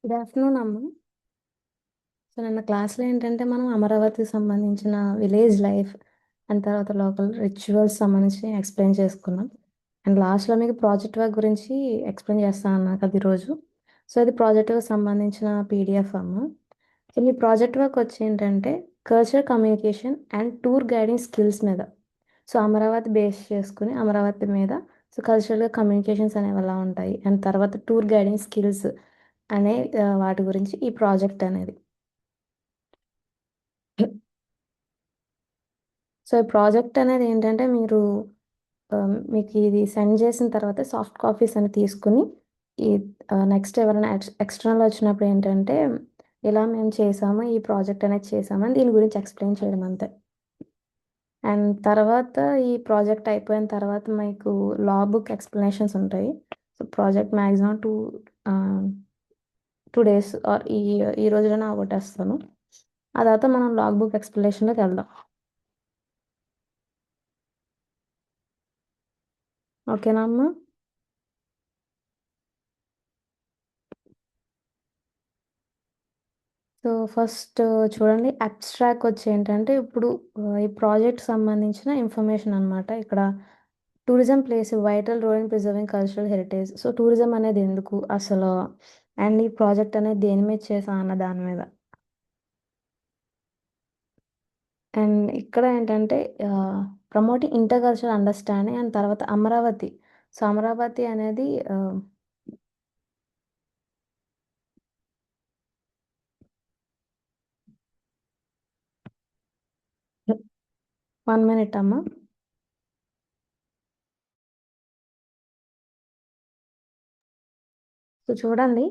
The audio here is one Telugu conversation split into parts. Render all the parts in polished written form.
గుడ్ ఆఫ్టర్నూన్ అమ్మ. సో నిన్న క్లాస్లో ఏంటంటే మనం అమరావతికి సంబంధించిన విలేజ్ లైఫ్ అండ్ తర్వాత లోకల్ రిచువల్స్ సంబంధించి ఎక్స్ప్లెయిన్ చేసుకున్నాం. అండ్ లాస్ట్లో మీకు ప్రాజెక్ట్ వర్క్ గురించి ఎక్స్ప్లెయిన్ చేస్తాను అన్నాను కదా ఈరోజు. సో ఇది ప్రాజెక్ట్ వర్క్ సంబంధించిన పీడిఎఫ్ అమ్మ. సో మీ ప్రాజెక్ట్ వర్క్ వచ్చి ఏంటంటే culture communication and tour guiding skills మీద. సో అమరావతి బేస్ చేసుకుని అమరావతి మీద సో కల్చరల్గా కమ్యూనికేషన్స్ అనేవి ఎలా ఉంటాయి అండ్ తర్వాత టూర్ గైడింగ్ స్కిల్స్ అనే వాటి గురించి ఈ ప్రాజెక్ట్ అనేది. సో ఈ ప్రాజెక్ట్ అనేది ఏంటంటే మీరు మీకు ఇది సెండ్ చేసిన తర్వాత సాఫ్ట్ కాపీస్ అని తీసుకుని ఈ నెక్స్ట్ ఎవరైనా ఎక్స్టర్నల్ వచ్చినప్పుడు ఏంటంటే ఇలా మేము చేసాము ఈ ప్రాజెక్ట్ అనేది చేసామని దీని గురించి ఎక్స్ప్లెయిన్ చేయడం అంతే. అండ్ తర్వాత ఈ ప్రాజెక్ట్ అయిపోయిన తర్వాత మీకు లా బుక్ ఎక్స్ప్లెనేషన్స్ ఉంటాయి. So project maximum 2 days or ఈ రోజులోనే అవగొట్టేస్తాను. ఆ తర్వాత మనం లాగ్ బుక్ ఎక్స్ప్లెనేషన్లోకి వెళ్దాం. ఓకేనా అమ్మా? సో ఫస్ట్ చూడండి, అబ్స్ట్రాక్ట్ వచ్చి ఏంటంటే ఇప్పుడు ఈ ప్రాజెక్ట్ సంబంధించిన ఇన్ఫర్మేషన్ అనమాట. ఇక్కడ tourism plays vital role in preserving cultural heritage. So tourism అనేది ఎందుకు అసలు అండ్ ఈ ప్రాజెక్ట్ అనేది దేని మీద చేసా అన్న దాని మీద. అండ్ ఇక్కడ ఏంటంటే promoting inter cultural understanding and తర్వాత అమరావతి. సో అమరావతి అనేది 1 minute అమ్మా. సో చూడండి,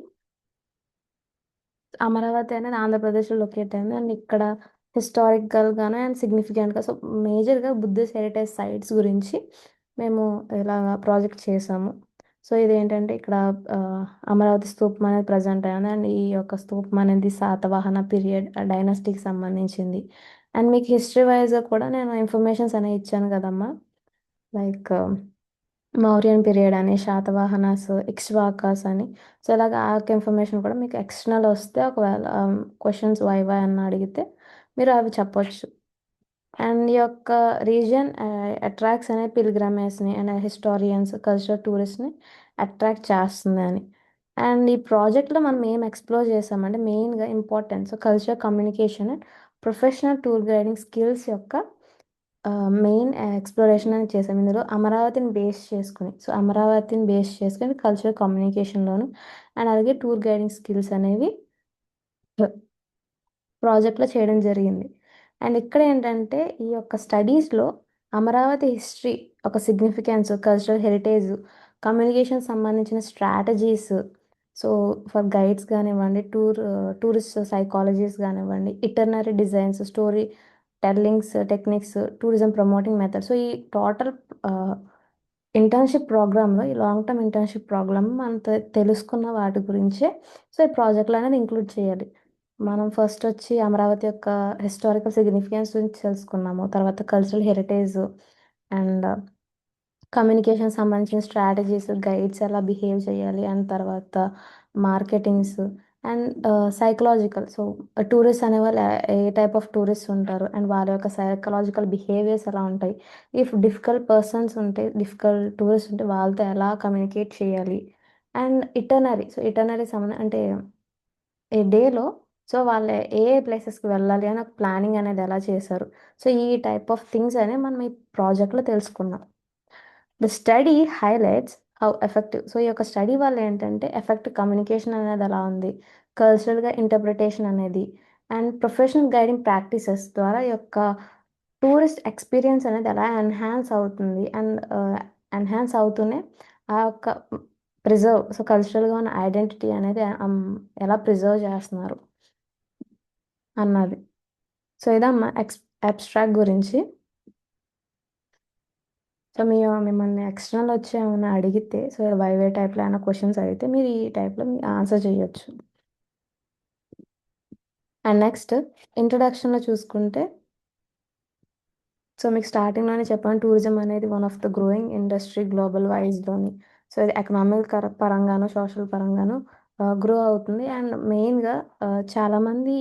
అమరావతి అనేది ఆంధ్రప్రదేశ్లో లొకేట్ అయింది అండ్ ఇక్కడ హిస్టారికల్గానే అండ్ సిగ్నిఫికెంట్గా సో మేజర్గా బుద్ధిస్ట్ హెరిటేజ్ సైట్స్ గురించి మేము ఇలా ప్రాజెక్ట్ చేసాము. సో ఇదేంటంటే ఇక్కడ ఆ, అమరావతి స్తూపం అనేది ప్రజెంట్ అయింది అండ్ ఈ యొక్క స్తూపం అనేది శాతవాహన పీరియడ్ డైనస్టీకి సంబంధించింది. అండ్ మీకు హిస్టరీ వైజ్గా కూడా నేను ఇన్ఫర్మేషన్స్ అనేవి ఇచ్చాను కదమ్మా. లైక్ మౌర్యన్ పీరియడ్ అని శాతవాహనాస్ ఇక్ష్వాకాస్ అని. సో ఇలాగ ఆ యొక్క ఇన్ఫర్మేషన్ కూడా మీకు ఎక్స్టర్నల్ వస్తే ఒకవేళ క్వశ్చన్స్ వైవా అని అడిగితే మీరు అవి చెప్పొచ్చు. అండ్ ఈ యొక్క రీజియన్ అట్రాక్ట్స్ అనే పిల్గ్రమేజ్ని అండ్ హిస్టారియన్స్ కల్చరల్ టూరిస్ట్ని అట్రాక్ట్ చేస్తుంది అని. అండ్ ఈ ప్రాజెక్ట్లో మనం ఏం ఎక్స్ప్లోర్ చేసామంటే మెయిన్గా importance culture communication and professional tour guiding skills యొక్క మెయిన్ ఎక్స్ప్లోరేషన్ అని చేసాం. ఇందులో అమరావతిని బేస్ చేసుకుని సో అమరావతిని బేస్ చేసుకుని కల్చరల్ కమ్యూనికేషన్లోను అండ్ అలాగే టూర్ గైడింగ్ స్కిల్స్ అనేవి ప్రాజెక్ట్లో చేయడం జరిగింది. అండ్ ఇక్కడ ఏంటంటే ఈ యొక్క స్టడీస్లో అమరావతి హిస్టరీ ఒక సిగ్నిఫికెన్స్ కల్చరల్ హెరిటేజ్ కమ్యూనికేషన్ సంబంధించిన స్ట్రాటజీస్ సో ఫర్ గైడ్స్ కానివ్వండి టూరిస్ట్ సైకాలజీస్ కానివ్వండి ఇటర్నరీ designs story tellings techniques tourism promoting method. So ఈ టోటల్ ఇంటర్న్షిప్ ప్రోగ్రామ్లో ఈ లాంగ్ టర్మ్ ఇంటర్న్షిప్ ప్రోగ్రామ్ మనం తెలుసుకున్న వాటి గురించే సో ఈ ప్రాజెక్ట్లో అనేది ఇంక్లూడ్ చేయాలి. మనం ఫస్ట్ వచ్చి అమరావతి యొక్క హిస్టారికల్ సిగ్నిఫికెన్స్ గురించి తెలుసుకున్నాము. తర్వాత కల్చరల్ హెరిటేజ్ అండ్ కమ్యూనికేషన్ సంబంధించిన స్ట్రాటజీస్ గైడ్స్ ఎలా బిహేవ్ చేయాలి అండ్ తర్వాత marketings and psychological. So tourist అనేవాళ్ళు ఏ టైప్ ఆఫ్ టూరిస్ట్ ఉంటారు అండ్ వాళ్ళ యొక్క సైకలాజికల్ బిహేవియర్స్ ఎలా ఉంటాయి. ఇఫ్ డిఫికల్ట్ పర్సన్స్ ఉంటే డిఫికల్ట్ టూరిస్ట్ ఉంటే వాళ్ళతో ఎలా కమ్యూనికేట్ చేయాలి. అండ్ ఇటర్నరీ సో ఇటర్నరీ సంబంధం అంటే ఏ డేలో సో వాళ్ళు ఏ ఏ ప్లేసెస్కి వెళ్ళాలి అని ఒక ప్లానింగ్ అనేది ఎలా చేశారు. సో ఈ టైప్ ఆఫ్ థింగ్స్ అనేవి మనం ఈ ప్రాజెక్ట్లో తెలుసుకున్నాం. The study highlights how effective. So ఈ యొక్క స్టడీ వల్ల ఏంటంటే ఎఫెక్టివ్ కమ్యూనికేషన్ అనేది ఎలా ఉంది కల్చరల్గా ఇంటర్ప్రిటేషన్ అనేది అండ్ ప్రొఫెషనల్ గైడింగ్ ప్రాక్టీసెస్ ద్వారా ఈ యొక్క టూరిస్ట్ ఎక్స్పీరియన్స్ అనేది ఎలా ఎన్హాన్స్ అవుతుంది అండ్ ఎన్హాన్స్ అవుతూనే ఆ యొక్క ప్రిజర్వ్ సో కల్చరల్గా ఉన్న ఐడెంటిటీ అనేది ఎలా ప్రిజర్వ్ చేస్తున్నారు అన్నది. సో ఇదమ్మా అబ్స్ట్రాక్ట్ గురించి. సో మిమ్మల్ని ఎక్స్టర్నల్ వచ్చి ఏమైనా అడిగితే సో వైవే టైప్లో ఏమైనా క్వశ్చన్స్ అడిగితే మీరు ఈ టైప్లో మీరు ఆన్సర్ చేయొచ్చు. అండ్ నెక్స్ట్ ఇంట్రడక్షన్లో చూసుకుంటే సో మీకు స్టార్టింగ్లోనే చెప్పాను టూరిజం అనేది one of the growing industry global వైజ్లోని. సో ఇది ఎకనామిక్ పరంగాను సోషల్ పరంగాను గ్రో అవుతుంది. అండ్ మెయిన్‌గా చాలామంది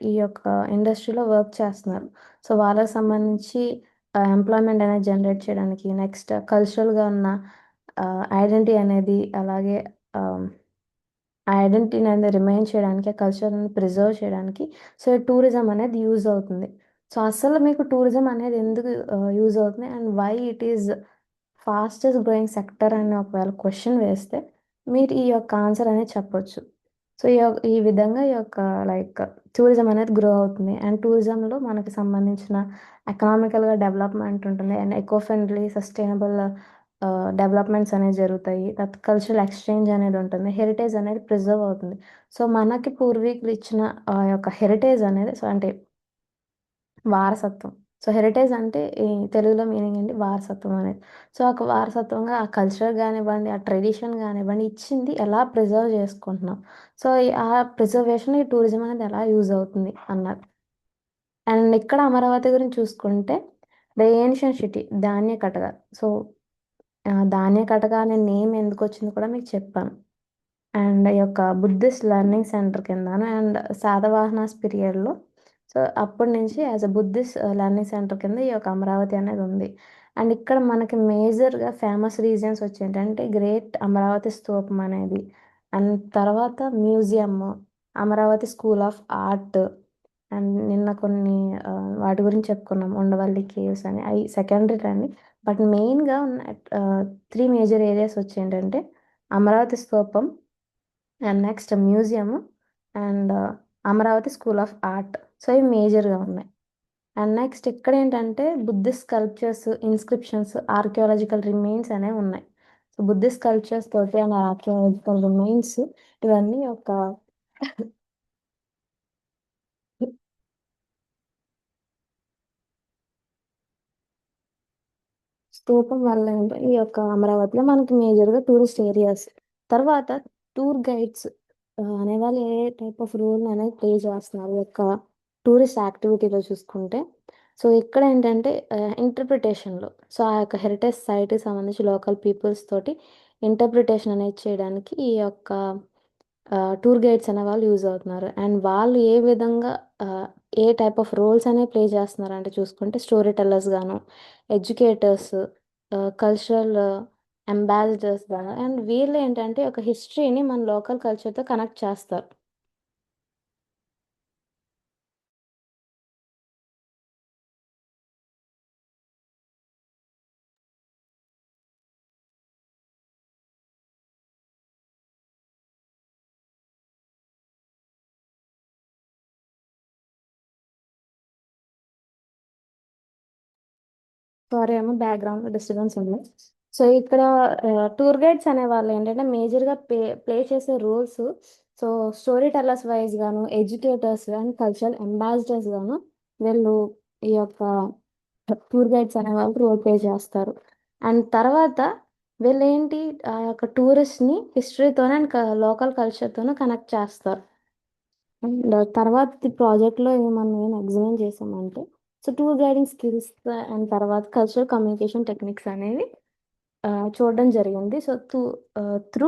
ఈ యొక్క ఇండస్ట్రీలో వర్క్ చేస్తున్నారు. సో, వాళ్ళకి సంబంధించి ఎంప్లాయ్‌మెంట్ అనేది జనరేట్ చేయడానికి, నెక్స్ట్ కల్చరల్‌గా ఉన్న ఐడెంటిటీ అనేది, అలాగే ఆహ్, ఆ ఐడెంటిటీని అనేది రిమైన్ చేయడానికి, ఆ కల్చర్‌ని ప్రిజర్వ్ చేయడానికి సో, టూరిజం అనేది యూజ్ అవుతుంది. సో, అసలు మీకు టూరిజం అనేది ఎందుకు యూజ్ అవుతుంది? And why it is fastest growing sector అని ఒకవేళ క్వెషన్ వేస్తే, మీరు ఈ యొక్క ఆన్సర్ అనేది చెప్పొచ్చు. సో, ఈ విధంగా ఈ యొక్క లైక్ టూరిజం అనేది గ్రో అవుతుంది. అండ్ టూరిజంలో మనకి సంబంధించిన ఎకనామికల్‌గా డెవలప్‌మెంట్ ఉంటుంది. And eco friendly, sustainable developments అనేవి జరుగుతాయి. తర్వాత కల్చరల్ ఎక్స్‌చేంజ్ అనేది ఉంటుంది. హెరిటేజ్ అనేది ప్రిజర్వ్ అవుతుంది. సో, మనకి పూర్వీకులు ఇచ్చిన యొక్క హెరిటేజ్ అనేది సో, అంటే వారసత్వం. సో, హెరిటేజ్ అంటే ఈ తెలుగులో మీనింగ్ ఏంటి? వారసత్వం అనేది. సో, ఒక వారసత్వంగా ఆ కల్చర్ గానివ్వండి, ఆ ట్రెడిషన్ గానివ్వండి, ఇచ్చింది ఎలా ప్రిజర్వ్ చేసుకుంటున్నాం. సో, ఆ ప్రిజర్వేషన్ ఈ టూరిజం అనేది ఎలా యూజ్ అవుతుంది అన్నది. అండ్ ఇక్కడ అమరావతి గురించి చూసుకుంటే, the ancient city Dhanyakataka. So, Dhanyakataka అనే నేమ్ ఎందుకొచ్చిందో కూడా మీకు చెప్పాను. అండ్ ఈ యొక్క బుద్ధిస్ట్ లెర్నింగ్ సెంటర్ కిందను అండ్ శాతవాహనాస్ పీరియడ్‌లో సో, అప్పటి నుంచి as a Buddhist learning centre కింద ఈ యొక్క అమరావతి అనేది ఉంది. అండ్ ఇక్కడ మనకి మేజర్‌గా ఫేమస్ రీజన్స్ వచ్చేంటంటే గ్రేట్ అమరావతి స్తూపం అనేది. అండ్ తర్వాత museum, Amaravati school of art and నిన్న కొన్ని వాటి గురించి చెప్పుకున్నాం. ఉండవల్లి కేవ్స్ అని. అయి సెకండరీలండి. బట్ మెయిన్‌గా ఉన్న 3 మేజర్ ఏరియాస్ వచ్చేంటంటే అమరావతి స్తూపం and next museum and Amaravati school of art. So, ఇవి మేజర్‌గా ఉన్నాయి. అండ్ నెక్స్ట్ ఇక్కడేంటంటే Buddhist sculptures, inscriptions, archaeological remains అనేవి ఉన్నాయి. సో, బుద్ధిస్ట్ స్కల్ప్చర్స్ తోటి అండ్ ఆర్కియాలజికల్ రిమైన్స్ ఇవన్నీ ఒక స్తూపం వల్ల ఏంటి ఈ యొక్క అమరావతిలో మనకి మేజర్‌గా టూరిస్ట్ ఏరియాస్. తర్వాత టూర్ గైడ్స్ అనేవాళ్ళు ఏ టైప్ ఆఫ్ రోల్ అనేది ప్లే చేస్తున్నారు. ఈ యొక్క టూరిస్ట్ యాక్టివిటీలో చూసుకుంటే. సో, ఇక్కడ ఏంటంటే ఇంటర్ప్రిటేషన్‌లో సో, ఆ యొక్క హెరిటేజ్ సైట్‌కి సంబంధించి లోకల్ పీపుల్స్ తోటి ఇంటర్ప్రిటేషన్ అనేది చేయడానికి ఈ యొక్క టూర్ గైడ్స్ అనేవాళ్ళు యూజ్ అవుతున్నారు. అండ్ వాళ్ళు ఏ విధంగా ఆహ్, ఏ టైప్ ఆఫ్ రోల్స్ అనేవి ప్లే చేస్తున్నారంటే చూసుకుంటే స్టోరీ టెల్లర్స్ గాను, ఎడ్యుకేటర్స్, కల్చరల్ అంబాసిడర్స్ గాను అండ్ వీళ్ళేంటంటే ఒక హిస్టరీని మన లోకల్ కల్చర్‌తో కనెక్ట్ చేస్తారు. సారీ అమ్మ బ్యాక్‌గ్రౌండ్‌లో డిస్టర్బెన్స్ ఉంది. సో, ఇక్కడ టూర్ గైడ్స్ అనేవాళ్ళేంటంటే మేజర్‌గా ప్లే చేసే roles so, storytellers wise గాను, ఎడ్యుకేటర్స్ అండ్ కల్చరల్ అంబాసిడర్స్ గాను వీళ్ళు ఈ యొక్క టూర్ గైడ్స్ అనేవాళ్ళు రోల్ ప్లే చేస్తారు. అండ్ తర్వాత వీళ్ళేంటి ఆ యొక్క టూరిస్ట్‌ని హిస్టరీతోని అండ్ లోకల్ కల్చర్‌తోని కనెక్ట్ చేస్తారు. అండ్ తర్వాతది ప్రాజెక్ట్‌లో మనం ఏం ఎగ్జామిన్ చేసామంటే, so, tour guiding skills and తర్వాత కల్చరల్ కమ్యూనికేషన్ టెక్నిక్స్ అనేవి చూడడం జరిగింది. So, through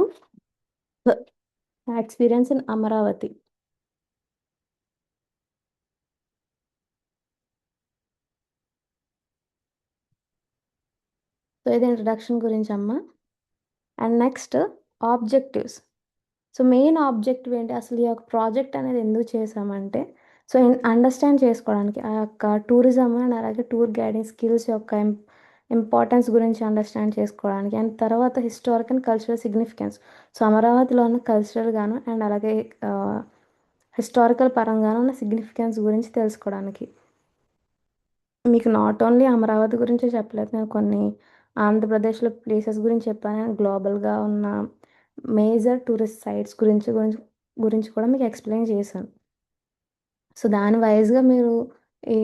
experience in Amaravati. So, ఇది ఇంట్రడక్షన్ గురించమ్మా. And next objectives. So, main objective ఏంటి? అసలు ఈ యొక్క ప్రాజెక్ట్ అనేది ఎందుకు చేశామంటే, సో, అండర్‌స్టాండ్ చేసుకోవడానికి ఆ యొక్క టూరిజం అండ్ అలాగే టూర్ గైడింగ్ స్కిల్స్ యొక్క ఇంపార్టెన్స్ గురించి అండర్‌స్టాండ్ చేసుకోవడానికి అండ్ తర్వాత historical and cultural significance. So, అమరావతిలో ఉన్న కల్చరల్‌గాను అండ్ అలాగే ఆహ్, హిస్టారికల్ పరంగాను ఉన్న సిగ్నిఫికెన్స్ గురించి తెలుసుకోవడానికి. మీకు నాట్ ఓన్లీ అమరావతి గురించే చెప్పలేదు. నేను కొన్ని ఆంధ్రప్రదేశ్‌లో ప్లేసెస్ గురించి చెప్పాను. అండ్ గ్లోబల్‌గా ఉన్న మేజర్ టూరిస్ట్ సైట్స్ గురించి గురించి కూడా మీకు ఎక్స్‌ప్లెయిన్ చేశాను. సో, దాని వైస్‌గా మీరు ఈ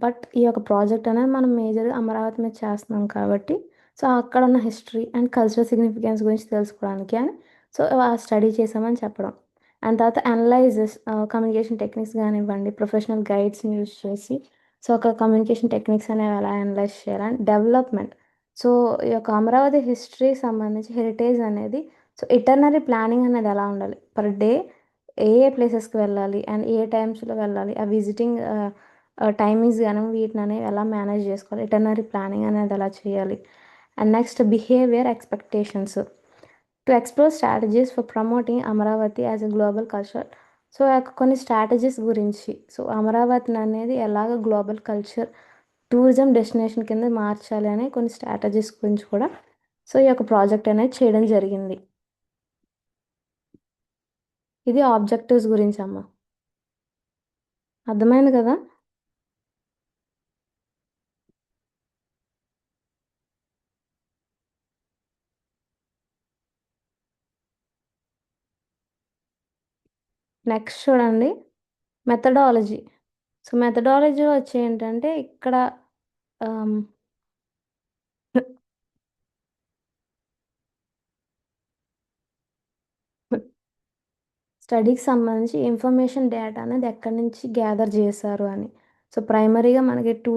బట్ ఈ యొక్క ప్రాజెక్ట్ అనేది మనం మేజర్‌గా అమరావతి మీద చేస్తున్నాం కాబట్టి, సో, అక్కడున్న హిస్టరీ అండ్ కల్చరల్ సిగ్నిఫికెన్స్ గురించి తెలుసుకోవడానికి అని సో, స్టడీ చేశామని చెప్పడం. అండ్ తర్వాత అనలైజెస్ కమ్యూనికేషన్ టెక్నిక్స్ గానివ్వండి, ప్రొఫెషనల్ గైడ్స్‌ని యూజ్ చేసి, సో, ఒక కమ్యూనికేషన్ టెక్నిక్స్ అనేవి ఎలా అనలైజ్ చేయాలి అండ్ డెవలప్‌మెంట్. సో, ఈ యొక్క అమరావతి హిస్టరీకి సంబంధించి హెరిటేజ్ అనేది సో ఇటర్నరీ ప్లానింగ్ అనేది ఎలా ఉండాలి, పర్ డే ఏ ఏ ప్లేసెస్కి వెళ్ళాలి అండ్ ఏ టైమ్స్లో వెళ్ళాలి, ఆ విజిటింగ్ టైమింగ్స్ కానీ వీటిని అనేవి ఎలా మేనేజ్ చేసుకోవాలి, ఇటర్నరీ ప్లానింగ్ అనేది ఎలా చేయాలి. And next behaviour expectations to explore strategies for promoting Amaravati as a global culture. So ఆ యొక్క కొన్ని స్ట్రాటజీస్ గురించి, సో అమరావతిని అనేది ఎలాగ గ్లోబల్ కల్చర్ టూరిజం డెస్టినేషన్ కింద మార్చాలి అనే కొన్ని స్ట్రాటజీస్ గురించి కూడా సో ఈ యొక్క ప్రాజెక్ట్ అనేది చేయడం జరిగింది. ఇది ఆబ్జెక్టివ్స్ గురించి అమ్మ. అర్థమైంది కదా. నెక్స్ట్ చూడండి, మెథడాలజీ. సో మెథడాలజీ వచ్చి ఏంటంటే ఇక్కడ ఆమ్, స్టడీకి సంబంధించి ఇన్ఫర్మేషన్ డేటా అనేది ఎక్కడి నుంచి గ్యాదర్ చేశారు అని. సో ప్రైమరీగా మనకి టూ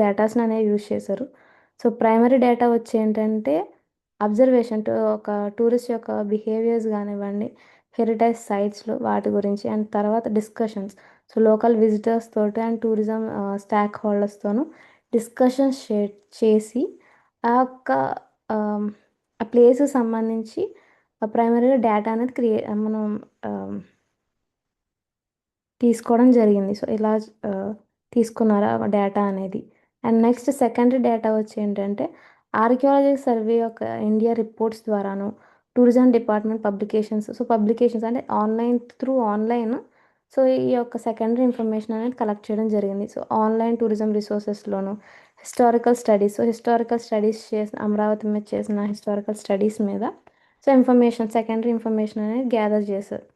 డేటాస్ని అనేవి యూజ్ చేశారు. సో ప్రైమరీ డేటా వచ్చి ఏంటంటే అబ్జర్వేషన్ ఒక టూరిస్ట్ యొక్క బిహేవియర్స్ కానివ్వండి, హెరిటేజ్ సైట్స్లో వాటి గురించి, అండ్ తర్వాత డిస్కషన్స్. సో లోకల్ విజిటర్స్ తోటి అండ్ టూరిజం స్టాక్ హోల్డర్స్తోనూ డిస్కషన్స్ చేసి ఆ యొక్క ఆమ్, ఆ ప్లేస్కి సంబంధించి ప్రైమరీగా డేటా అనేది మనం ఆ, తీసుకోవడం జరిగింది. సో ఇలా ఆ, తీసుకున్నారు ఆ డేటా అనేది. అండ్ నెక్స్ట్ సెకండరీ డేటా వచ్చి ఏంటంటే ఆర్కియాలజీ సర్వే యొక్క ఇండియా రిపోర్ట్స్ ద్వారాను, tourism department publications. So publications అంటే ఆన్లైన్. సో ఈ యొక్క సెకండరీ ఇన్ఫర్మేషన్ అనేది కలెక్ట్ చేయడం జరిగింది. సో ఆన్లైన్ టూరిజం రిసోర్సెస్లోను historical studies. So historical studies చేసిన అమరావతి మీద చేసిన హిస్టారికల్ స్టడీస్ మీద సో సెకండరీ ఇన్ఫర్మేషన్ అనేది గ్యాదర్ చేశారు.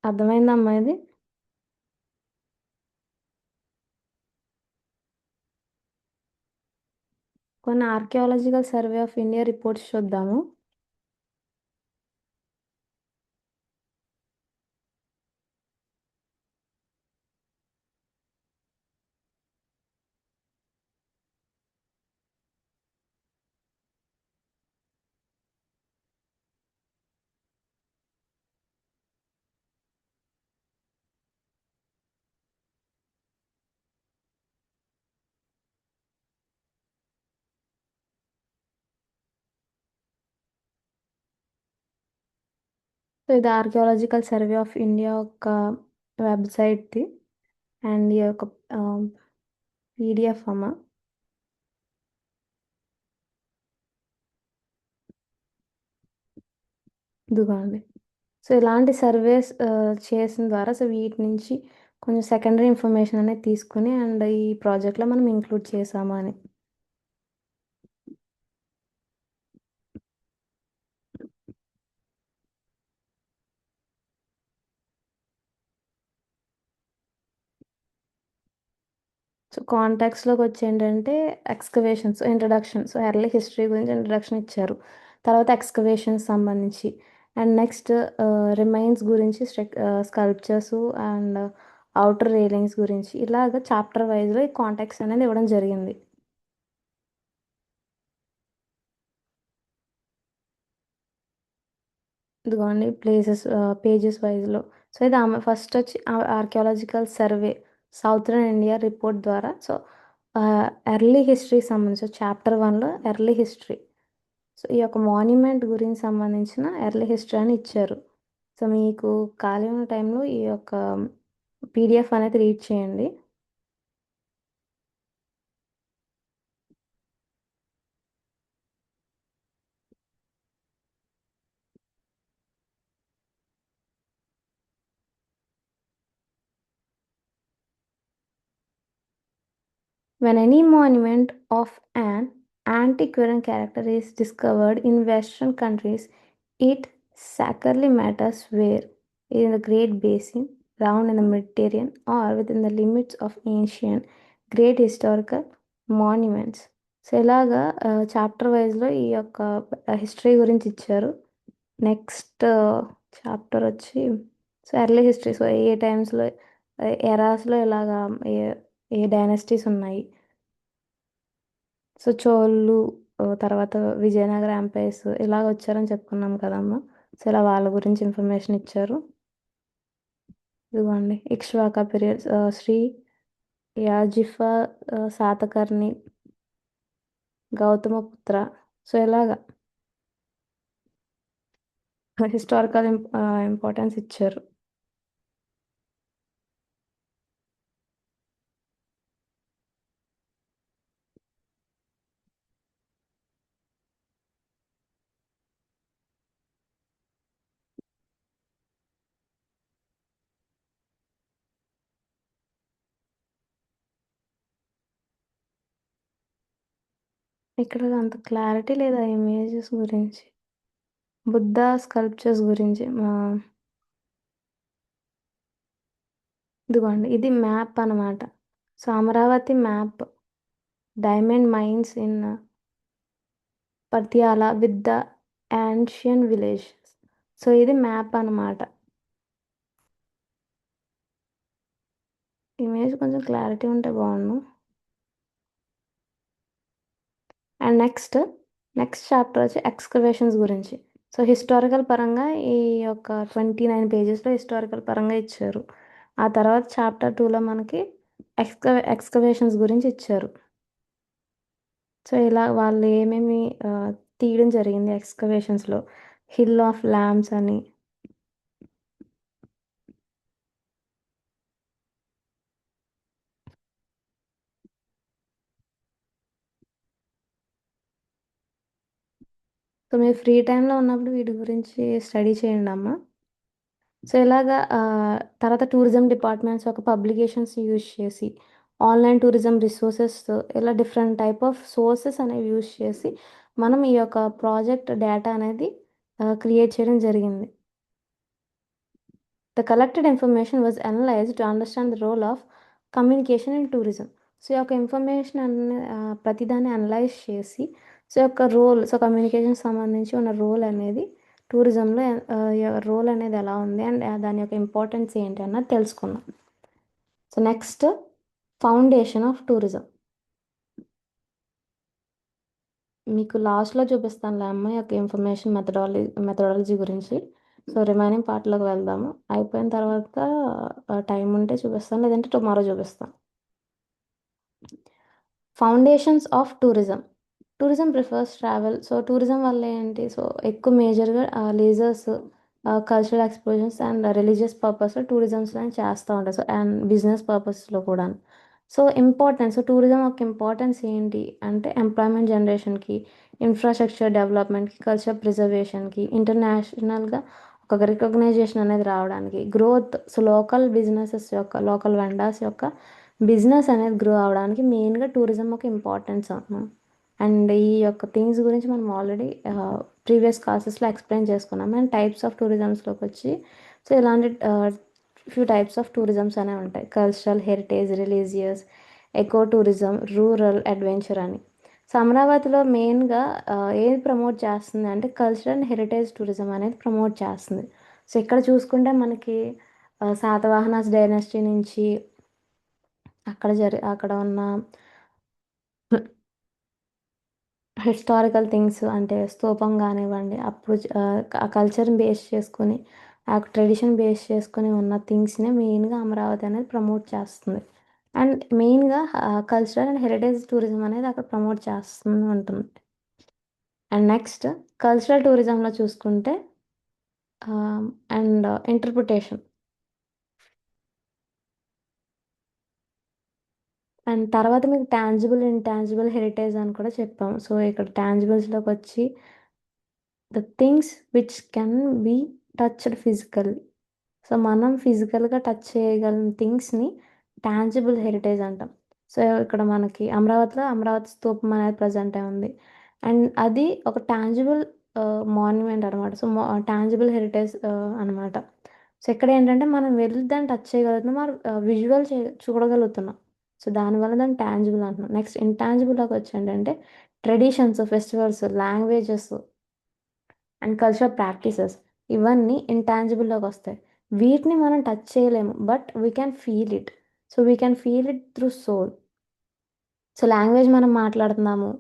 అర్థమైందమ్మా ఇది. కొన్ని archaeological survey of India reports చూద్దాము. సో ఇది ఆర్కియాలజికల్ సర్వే ఆఫ్ ఇండియా యొక్క వెబ్సైట్ది. అండ్ ఈ యొక్క పీడిఎఫ్ అమ్మ. ఇదిగోండి. సో ఇలాంటి సర్వేస్ చేసిన ద్వారా సో వీటి నుంచి కొంచెం సెకండరీ ఇన్ఫర్మేషన్ అనేది తీసుకుని అండ్ ఈ ప్రాజెక్ట్లో మనం ఇంక్లూడ్ చేసాము అని. సో కాంటాక్ట్స్లోకి వచ్చి ఏంటంటే excavations introduction. So early history గురించి ఇంట్రడక్షన్ ఇచ్చారు. తర్వాత ఎక్స్కవేషన్స్ సంబంధించి అండ్ నెక్స్ట్ రిమైన్స్ గురించి స్కల్ప్చర్స్ అండ్ అవుటర్ రైలింగ్స్ గురించి ఇలాగ చాప్టర్ వైజ్లో ఈ కాంటాక్ట్స్ అనేది ఇవ్వడం జరిగింది. ఇదిగోండి ప్లేసెస్ పేజెస్ వైజ్లో. సో ఇది ఆమె ఫస్ట్ వచ్చి archaeological survey Southern India report ద్వారా సో ఎర్లీ హిస్టరీ సంబంధించి చాప్టర్ 1లో ఎర్లీ హిస్టరీ. సో ఈ యొక్క మాన్యుమెంట్ గురించి సంబంధించిన ఎర్లీ హిస్టరీ అని ఇచ్చారు. సో మీకు ఖాళీ ఉన్న టైంలో ఈ యొక్క పీడిఎఫ్ అనేది రీడ్ చేయండి. When any monument of an antiquarian character is discovered in Western countries, it sacredly matters where, in the Great Basin, round in the Mediterranean, or within the limits of ancient great historical monuments. So ఇలాగా చాప్టర్ వైజ్లో ఈ యొక్క హిస్టరీ గురించి ఇచ్చారు. నెక్స్ట్ చాప్టర్ వచ్చి సో ఎర్లీ హిస్టరీ. సో ఏ టైమ్స్లో ఎరాస్లో ఇలాగా ఏ ఏ డైనస్టీస్ ఉన్నాయి. సో చోళ్ళు తర్వాత విజయనగర ఎంపైర్స్ ఇలాగ వచ్చారని చెప్పుకున్నాం కదమ్మా. సో ఇలా వాళ్ళ గురించి ఇన్ఫర్మేషన్ ఇచ్చారు. ఇదిగోండి ఇక్ష్వాక పీరియడ్స్, శ్రీ యాజిఫా శాతకర్ణి, గౌతమపుత్ర. సో ఇలాగా హిస్టారికల్ ఇంపార్టెన్స్ ఇచ్చారు. ఇక్కడ అంత క్లారిటీ లేదా ఇమేజెస్ గురించి. బుద్ధ స్కల్ప్చర్స్ గురించి ఇదిగోండి ఇది మ్యాప్ అన్నమాట. So Amaravati map, diamond mines in Patiala with the ancient village. So ఇది మ్యాప్ అన్నమాట. ఇమేజ్ కొంచెం క్లారిటీ ఉంటే బాగుండు. అండ్ నెక్స్ట్ చాప్టర్ వచ్చి ఎక్స్కవేషన్స్ గురించి. సో హిస్టారికల్ పరంగా ఈ యొక్క 29 పేజెస్లో హిస్టారికల్ పరంగా ఇచ్చారు. ఆ తర్వాత చాప్టర్ 2లో మనకి ఎక్స్కవేషన్స్ గురించి ఇచ్చారు. సో ఇలా వాళ్ళు ఏమేమి తీయడం జరిగింది ఎక్స్కవేషన్స్లో, హిల్ ఆఫ్ ల్యాంప్స్ అని. సో మీరు ఫ్రీ టైంలో ఉన్నప్పుడు వీటి గురించి స్టడీ చేయండి అమ్మ. సో ఇలాగా తర్వాత టూరిజం డిపార్ట్మెంట్స్ ఒక పబ్లికేషన్స్ యూజ్ చేసి, ఆన్లైన్ టూరిజం రిసోర్సెస్, ఇలా డిఫరెంట్ టైప్ ఆఫ్ సోర్సెస్ అనేవి యూజ్ చేసి మనం ఈ యొక్క ప్రాజెక్ట్ డేటా అనేది క్రియేట్ చేయడం జరిగింది. The collected information was analyzed to understand the role of communication in tourism. So ఈ యొక్క ఇన్ఫర్మేషన్ అనే ప్రతిదాన్ని అనలైజ్ చేసి, సో యొక్క రోల్, సో కమ్యూనికేషన్ సంబంధించి ఉన్న రోల్ అనేది టూరిజంలో రోల్ అనేది ఎలా ఉంది అండ్ దాని యొక్క ఇంపార్టెన్స్ ఏంటి అన్నది తెలుసుకుందాం. So next foundation of tourism. మీకు లాస్ట్లో చూపిస్తానులే అమ్మ యొక్క ఇన్ఫర్మేషన్ మెథడాలజీ గురించి. సో రిమైనింగ్ పార్ట్లోకి వెళ్దాము. అయిపోయిన తర్వాత టైం ఉంటే చూపిస్తాను, లేదంటే టుమారో చూపిస్తాను. Foundations of tourism. Tourism prefers travel. So tourism వల్ల ఏంటి, సో ఎక్కువ మేజర్గా లీజర్స్, కల్చరల్ ఎక్స్పోజర్స్ అండ్ రిలీజియస్ పర్పస్లో టూరిజమ్స్లో చేస్తూ ఉంటాయి. సో అండ్ బిజినెస్ పర్పస్లో కూడా. సో ఇంపార్టెన్స్, సో టూరిజం యొక్క ఇంపార్టెన్స్ ఏంటి అంటే ఎంప్లాయ్మెంట్ జనరేషన్కి, ఇన్ఫ్రాస్ట్రక్చర్ డెవలప్మెంట్కి, కల్చర్ ప్రిజర్వేషన్కి, ఇంటర్నేషనల్గా ఒక రికగ్నైజేషన్ అనేది రావడానికి, గ్రోత్, సో లోకల్ బిజినెసెస్ యొక్క, లోకల్ వెండర్స్ యొక్క బిజినెస్ అనేది గ్రో అవడానికి మెయిన్గా టూరిజం ఒక ఇంపార్టెన్స్ అన్నమాట. అండ్ ఈ యొక్క థింగ్స్ గురించి మనం ఆల్రెడీ ప్రీవియస్ క్లాసెస్లో ఎక్స్ప్లెయిన్ చేసుకున్నాం. అండ్ టైప్స్ ఆఫ్ టూరిజమ్స్లోకి వచ్చి, సో ఇలాంటి ఫ్యూ టైప్స్ ఆఫ్ టూరిజమ్స్ అనేవి ఉంటాయి: cultural, heritage, religious, eco tourism, rural, adventure అని. సో అమరావతిలో మెయిన్గా ఏది ప్రమోట్ చేస్తుంది అంటే కల్చరల్ అండ్ హెరిటేజ్ టూరిజం అనేది ప్రమోట్ చేస్తుంది. సో ఇక్కడ చూసుకుంటే మనకి శాతవాహనాస్ డైనస్టీ నుంచి అక్కడ ఉన్న హిస్టారికల్ థింగ్స్ అంటే స్తూపం కానివ్వండి, అప్పుడు ఆ కల్చర్ని బేస్ చేసుకొని, ఆ ట్రెడిషన్ బేస్ చేసుకొని ఉన్న థింగ్స్ని మెయిన్గా అమరావతి అనేది ప్రమోట్ చేస్తుంది. అండ్ మెయిన్గా కల్చరల్ అండ్ హెరిటేజ్ టూరిజం అనేది అక్కడ ప్రమోట్ చేస్తుంది ఉంటుంది. అండ్ నెక్స్ట్ కల్చరల్ టూరిజంలో చూసుకుంటే అండ్ ఇంటర్ప్రిటేషన్. అండ్ తర్వాత మీకు టాంజిబుల్, ఇంటాంజిబుల్ హెరిటేజ్ అని కూడా చెప్పాము. సో ఇక్కడ టాంజిబుల్స్లోకి వచ్చి the things which can be touched physical. So మనం ఫిజికల్గా టచ్ చేయగలిగిన థింగ్స్ని టాంజిబుల్ హెరిటేజ్ అంటాం. సో ఇక్కడ మనకి అమరావతిలో అమరావతి స్తూపం అనేది ప్రజెంట్ అయి ఉంది. అండ్ అది ఒక టాంజిబుల్ మాన్యుమెంట్ అనమాట. సో టాంజిబుల్ హెరిటేజ్ అనమాట. సో ఇక్కడ ఏంటంటే మనం వెళ్ళి దాన్ని టచ్ చేయగలుగుతున్నాం, మనం విజువల్ చూడగలుగుతున్నాం. సో దానివల్ల దాన్ని టాంజిబుల్ అంటున్నాం. నెక్స్ట్ ఇంటాంజిబుల్లోకి వచ్చి ఏంటంటే traditions, festivals, languages and cultural practices, ఇవన్నీ ఇంటాంజిబుల్లోకి వస్తాయి. వీటిని మనం టచ్ చేయలేము, but we can feel it. So we can feel it through soul. So language మనం మాట్లాడుతున్నాము,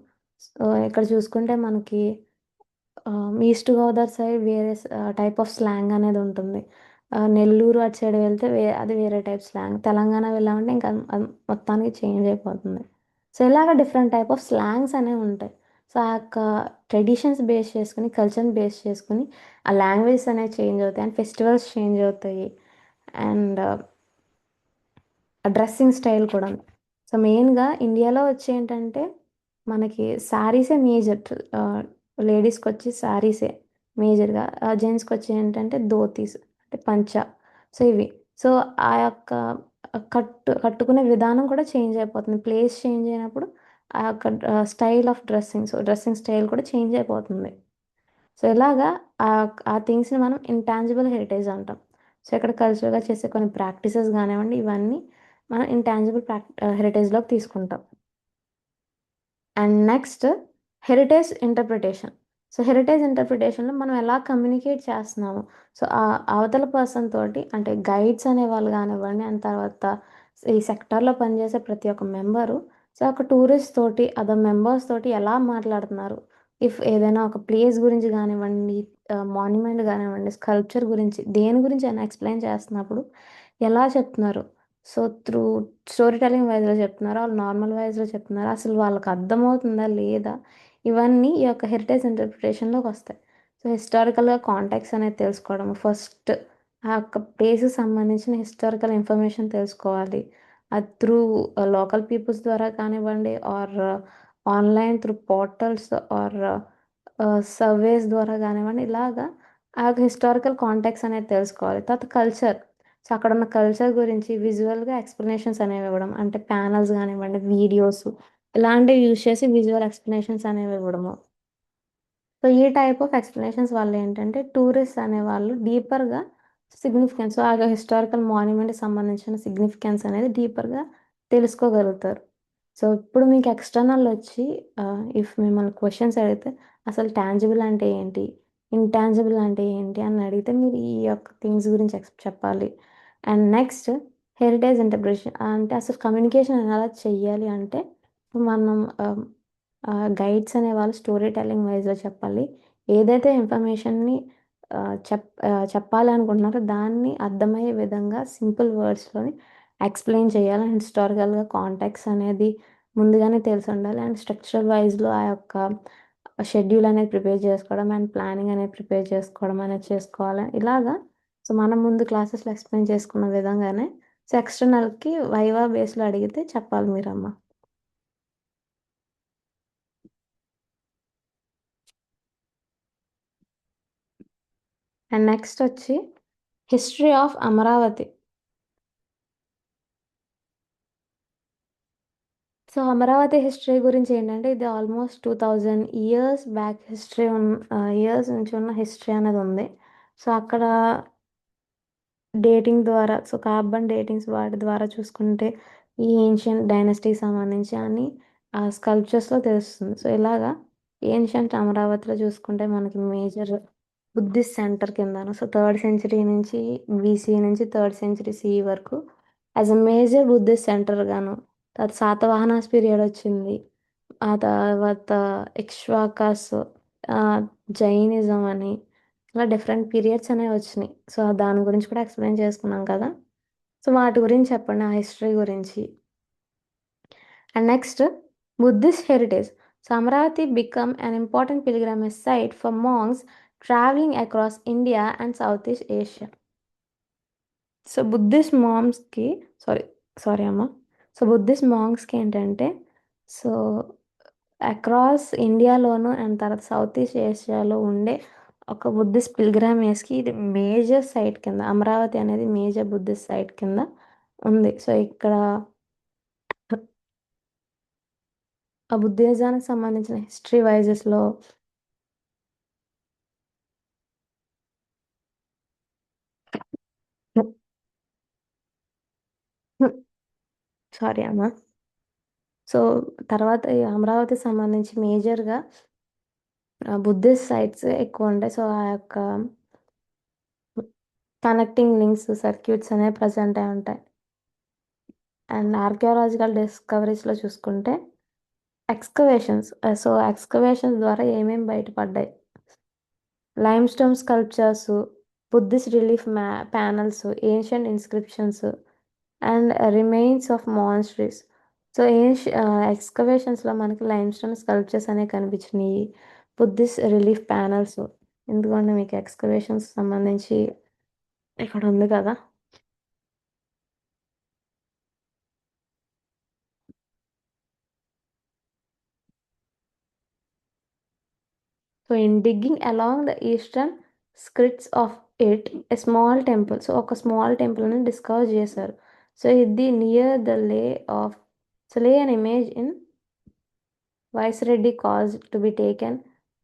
సో ఇక్కడ చూసుకుంటే మనకి ఈస్ట్ గోదావరి సైడ్ వేరే టైప్ ఆఫ్ స్లాంగ్ అనేది ఉంటుంది. నెల్లూరు అటు సైడ్ వెళ్తే అది వేరే టైప్ స్లాంగ్. తెలంగాణ వెళ్ళామంటే ఇంకా అది మొత్తానికి చేంజ్ అయిపోతుంది. సో ఇలాగ డిఫరెంట్ టైప్ ఆఫ్ స్లాంగ్స్ అనేవి ఉంటాయి. సో ఆ యొక్క ట్రెడిషన్స్ బేస్ చేసుకుని కల్చర్ని బేస్ చేసుకుని ఆ లాంగ్వేజెస్ అనేవి చేంజ్ అవుతాయి అండ్ ఫెస్టివల్స్ చేంజ్ అవుతాయి. అండ్ డ్రెస్సింగ్ స్టైల్ కూడా. సో మెయిన్గా ఇండియాలో వచ్చి ఏంటంటే మనకి శారీసే మేజర్. లేడీస్కి వచ్చి శారీసే మేజర్గా, జెంట్స్కి వచ్చి ఏంటంటే ధోతీస్ అంటే పంచ. సో ఇవి. సో ఆ యొక్క కట్టుకునే విధానం కూడా చేంజ్ అయిపోతుంది. ప్లేస్ చేంజ్ అయినప్పుడు ఆ యొక్క style of dressing, so dressing style కూడా చేంజ్ అయిపోతుంది. సో ఇలాగా ఆ ఆ థింగ్స్ని మనం ఇంటాంజిబుల్ హెరిటేజ్ అంటాం. సో ఇక్కడ కల్చరల్గా చేసే కొన్ని ప్రాక్టీసెస్ కానివ్వండి, ఇవన్నీ మనం ఇంటాంజిబుల్ హెరిటేజ్లోకి తీసుకుంటాం. And next heritage interpretation. So heritage ఇంటర్ప్రిటేషన్లో మనం ఎలా కమ్యూనికేట్ చేస్తున్నాము. సో ఆ అవతల పర్సన్ తోటి అంటే గైడ్స్ అనే వాళ్ళు కానివ్వండి, అండ్ తర్వాత ఈ సెక్టార్లో పనిచేసే ప్రతి ఒక్క మెంబరు సో ఒక టూరిస్ట్ తోటి అదర్ మెంబర్స్ తోటి ఎలా మాట్లాడుతున్నారు. ఇఫ్ ఏదైనా ఒక ప్లేస్ గురించి కానివ్వండి, మాన్యుమెంట్ కానివ్వండి, స్కల్ప్చర్ గురించి దేని గురించి అయినా ఎక్స్ప్లెయిన్ చేస్తున్నప్పుడు ఎలా చెప్తున్నారు. సో త్రూ స్టోరీ టెల్లింగ్ వైజ్లో చెప్తున్నారా, వాళ్ళు నార్మల్ వైజ్లో చెప్తున్నారా, అసలు వాళ్ళకి అర్థమవుతుందా లేదా, ఇవన్నీ ఈ యొక్క హెరిటేజ్ ఇంటర్ప్రిటేషన్లోకి వస్తాయి. సో హిస్టారికల్గా కాంటాక్ట్స్ అనేది తెలుసుకోవడం ఫస్ట్. ఆ యొక్క ప్లేస్కి సంబంధించిన హిస్టారికల్ ఇన్ఫర్మేషన్ తెలుసుకోవాలి. అది త్రూ లోకల్ పీపుల్స్ ద్వారా కానివ్వండి, or online through portals, or surveys ద్వారా కానివ్వండి, ఇలాగా ఆ యొక్క హిస్టారికల్ కాంటాక్ట్స్ అనేది తెలుసుకోవాలి. తర్వాత కల్చర్. సో అక్కడ ఉన్న కల్చర్ గురించి విజువల్గా ఎక్స్ప్లెనేషన్స్ అనేవి ఇవ్వడం, అంటే ప్యానల్స్ కానివ్వండి, వీడియోస్ ఇలాంటివి యూజ్ చేసి విజువల్ ఎక్స్ప్లెనేషన్స్ అనేవి ఇవ్వడము. సో ఈ టైప్ ఆఫ్ ఎక్స్ప్లెనేషన్స్ వల్ల ఏంటంటే టూరిస్ట్ అనేవాళ్ళు డీపర్గా సిగ్నిఫికెన్స్, ఆ హిస్టారికల్ మాన్యుమెంట్కి సంబంధించిన సిగ్నిఫికెన్స్ అనేది డీపర్గా తెలుసుకోగలుగుతారు. సో ఇప్పుడు మీకు ఎక్స్టర్నల్ వచ్చి ఇఫ్ మిమ్మల్ని క్వశ్చన్స్ అడిగితే అసలు టాంజిబుల్ అంటే ఏంటి, ఇంటాంజిబుల్ అంటే ఏంటి అని అడిగితే మీరు ఈ యొక్క థింగ్స్ గురించి చెప్పాలి. అండ్ నెక్స్ట్ హెరిటేజ్ ఇంటర్ప్రిటేషన్ అంటే అసలు కమ్యూనికేషన్ ఎలా చెయ్యాలి అంటే మనం గైడ్స్ అనేవాళ్ళు స్టోరీ టెల్లింగ్ వైజ్లో చెప్పాలి. ఏదైతే ఇన్ఫర్మేషన్ని చెప్పాలి అనుకుంటున్నారో దాన్ని అర్థమయ్యే విధంగా సింపుల్ వర్డ్స్లోని ఎక్స్ప్లెయిన్ చేయాలి. అండ్ హిస్టారికల్గా కాంటాక్ట్స్ అనేది ముందుగానే తెలిసి ఉండాలి. అండ్ స్ట్రక్చరల్ వైజ్లో ఆ యొక్క షెడ్యూల్ అనేది ప్రిపేర్ చేసుకోవడం అండ్ ప్లానింగ్ అనేది ప్రిపేర్ చేసుకోవడం అనేది చేసుకోవాలి. ఇలాగా సో మనం ముందు క్లాసెస్లో ఎక్స్ప్లెయిన్ చేసుకున్న విధంగానే సో ఎక్స్టర్నల్కి వైవా బేస్లో అడిగితే చెప్పాలి మీరమ్మ. అండ్ నెక్స్ట్ వచ్చి history of Amaravati. So Amaravati history గురించి ఏంటంటే ఇది almost 2000 years back history years నుంచి ఉన్న హిస్టరీ అనేది ఉంది. సో అక్కడ డేటింగ్ ద్వారా, సో కార్బన్ డేటింగ్స్ వాటి ద్వారా చూసుకుంటే ఈ ఏన్షియంట్ డైనస్టీకి సంబంధించి అని ఆ స్కల్ప్చర్స్లో తెలుస్తుంది. సో ఇలాగా ఏన్షియంట్ అమరావతిలో చూసుకుంటే మనకి మేజర్ బుద్ధిస్ట్ సెంటర్ కిందను, సో 3rd century నుంచి బీసీ నుంచి 3rd century CE వరకు as a major Buddhist centre గాను. తర్వాత శాతవాహనాస్ పీరియడ్ వచ్చింది. ఆ తర్వాత ఇక్ష్వాకాస్, ఆ, జైనిజం అని ఇలా డిఫరెంట్ పీరియడ్స్ అనేవి వచ్చినాయి. సో దాని గురించి కూడా ఎక్స్ప్లెయిన్ చేసుకున్నాం కదా. సో వాటి గురించి చెప్పండి, ఆ హిస్టరీ గురించి. And next Buddhist heritage. So Amaravati become an important pilgrimage site for monks travelling across India and south east Asia. So Buddhist మామ్స్కి, సారీ సారీ అమ్మ, సో బుద్ధిస్ట్ మాంగ్స్కి ఏంటంటే సో అక్రాస్ ఇండియాలోను అండ్ తర్వాత సౌత్ ఈస్ట్ ఏషియాలో ఉండే ఒక బుద్ధిస్ట్ పిల్గ్రమేజ్కి ఇది మేజర్ సైట్ కింద, అమరావతి అనేది మేజర్ బుద్ధిస్ట్ సైట్ కింద ఉంది. సో ఇక్కడ ఆ బుద్ధిజానికి సంబంధించిన హిస్టరీ వైజెస్లో సారీ అమ్మ. సో తర్వాత ఈ అమరావతికి సంబంధించి మేజర్గా బుద్ధిస్ట్ సైట్స్ ఎక్కువ ఉంటాయి. సో ఆ యొక్క కనెక్టింగ్ లింక్స్ సర్క్యూట్స్ అనేవి ప్రజెంట్ అయి ఉంటాయి. అండ్ ఆర్కియాలజికల్ డిస్కవరీస్లో చూసుకుంటే ఎక్స్కవేషన్స్. సో, ఎక్స్కవేషన్స్ ద్వారా ఏమేమి బయటపడ్డాయి? Limestone sculptures, Buddhist relief panels, ancient inscriptions and remains of monasteries. So ఎక్స్కవేషన్స్లో మనకి లైమ్ స్టోన్ స్కల్ప్చర్స్ అనేవి కనిపించినాయి. బుద్ధిస్ట్ రిలీఫ్ ప్యానల్స్, ఎందుకంటే మీకు ఎక్స్కవేషన్స్ సంబంధించి ఇక్కడ ఉంది కదా. So in digging along the eastern skirts of it a small temple. So ఒక స్మాల్ టెంపుల్ని డిస్కవర్ చేశారు. సో ఇది near the lay of, so lay an image in వైస్రెడ్డి cause to be taken.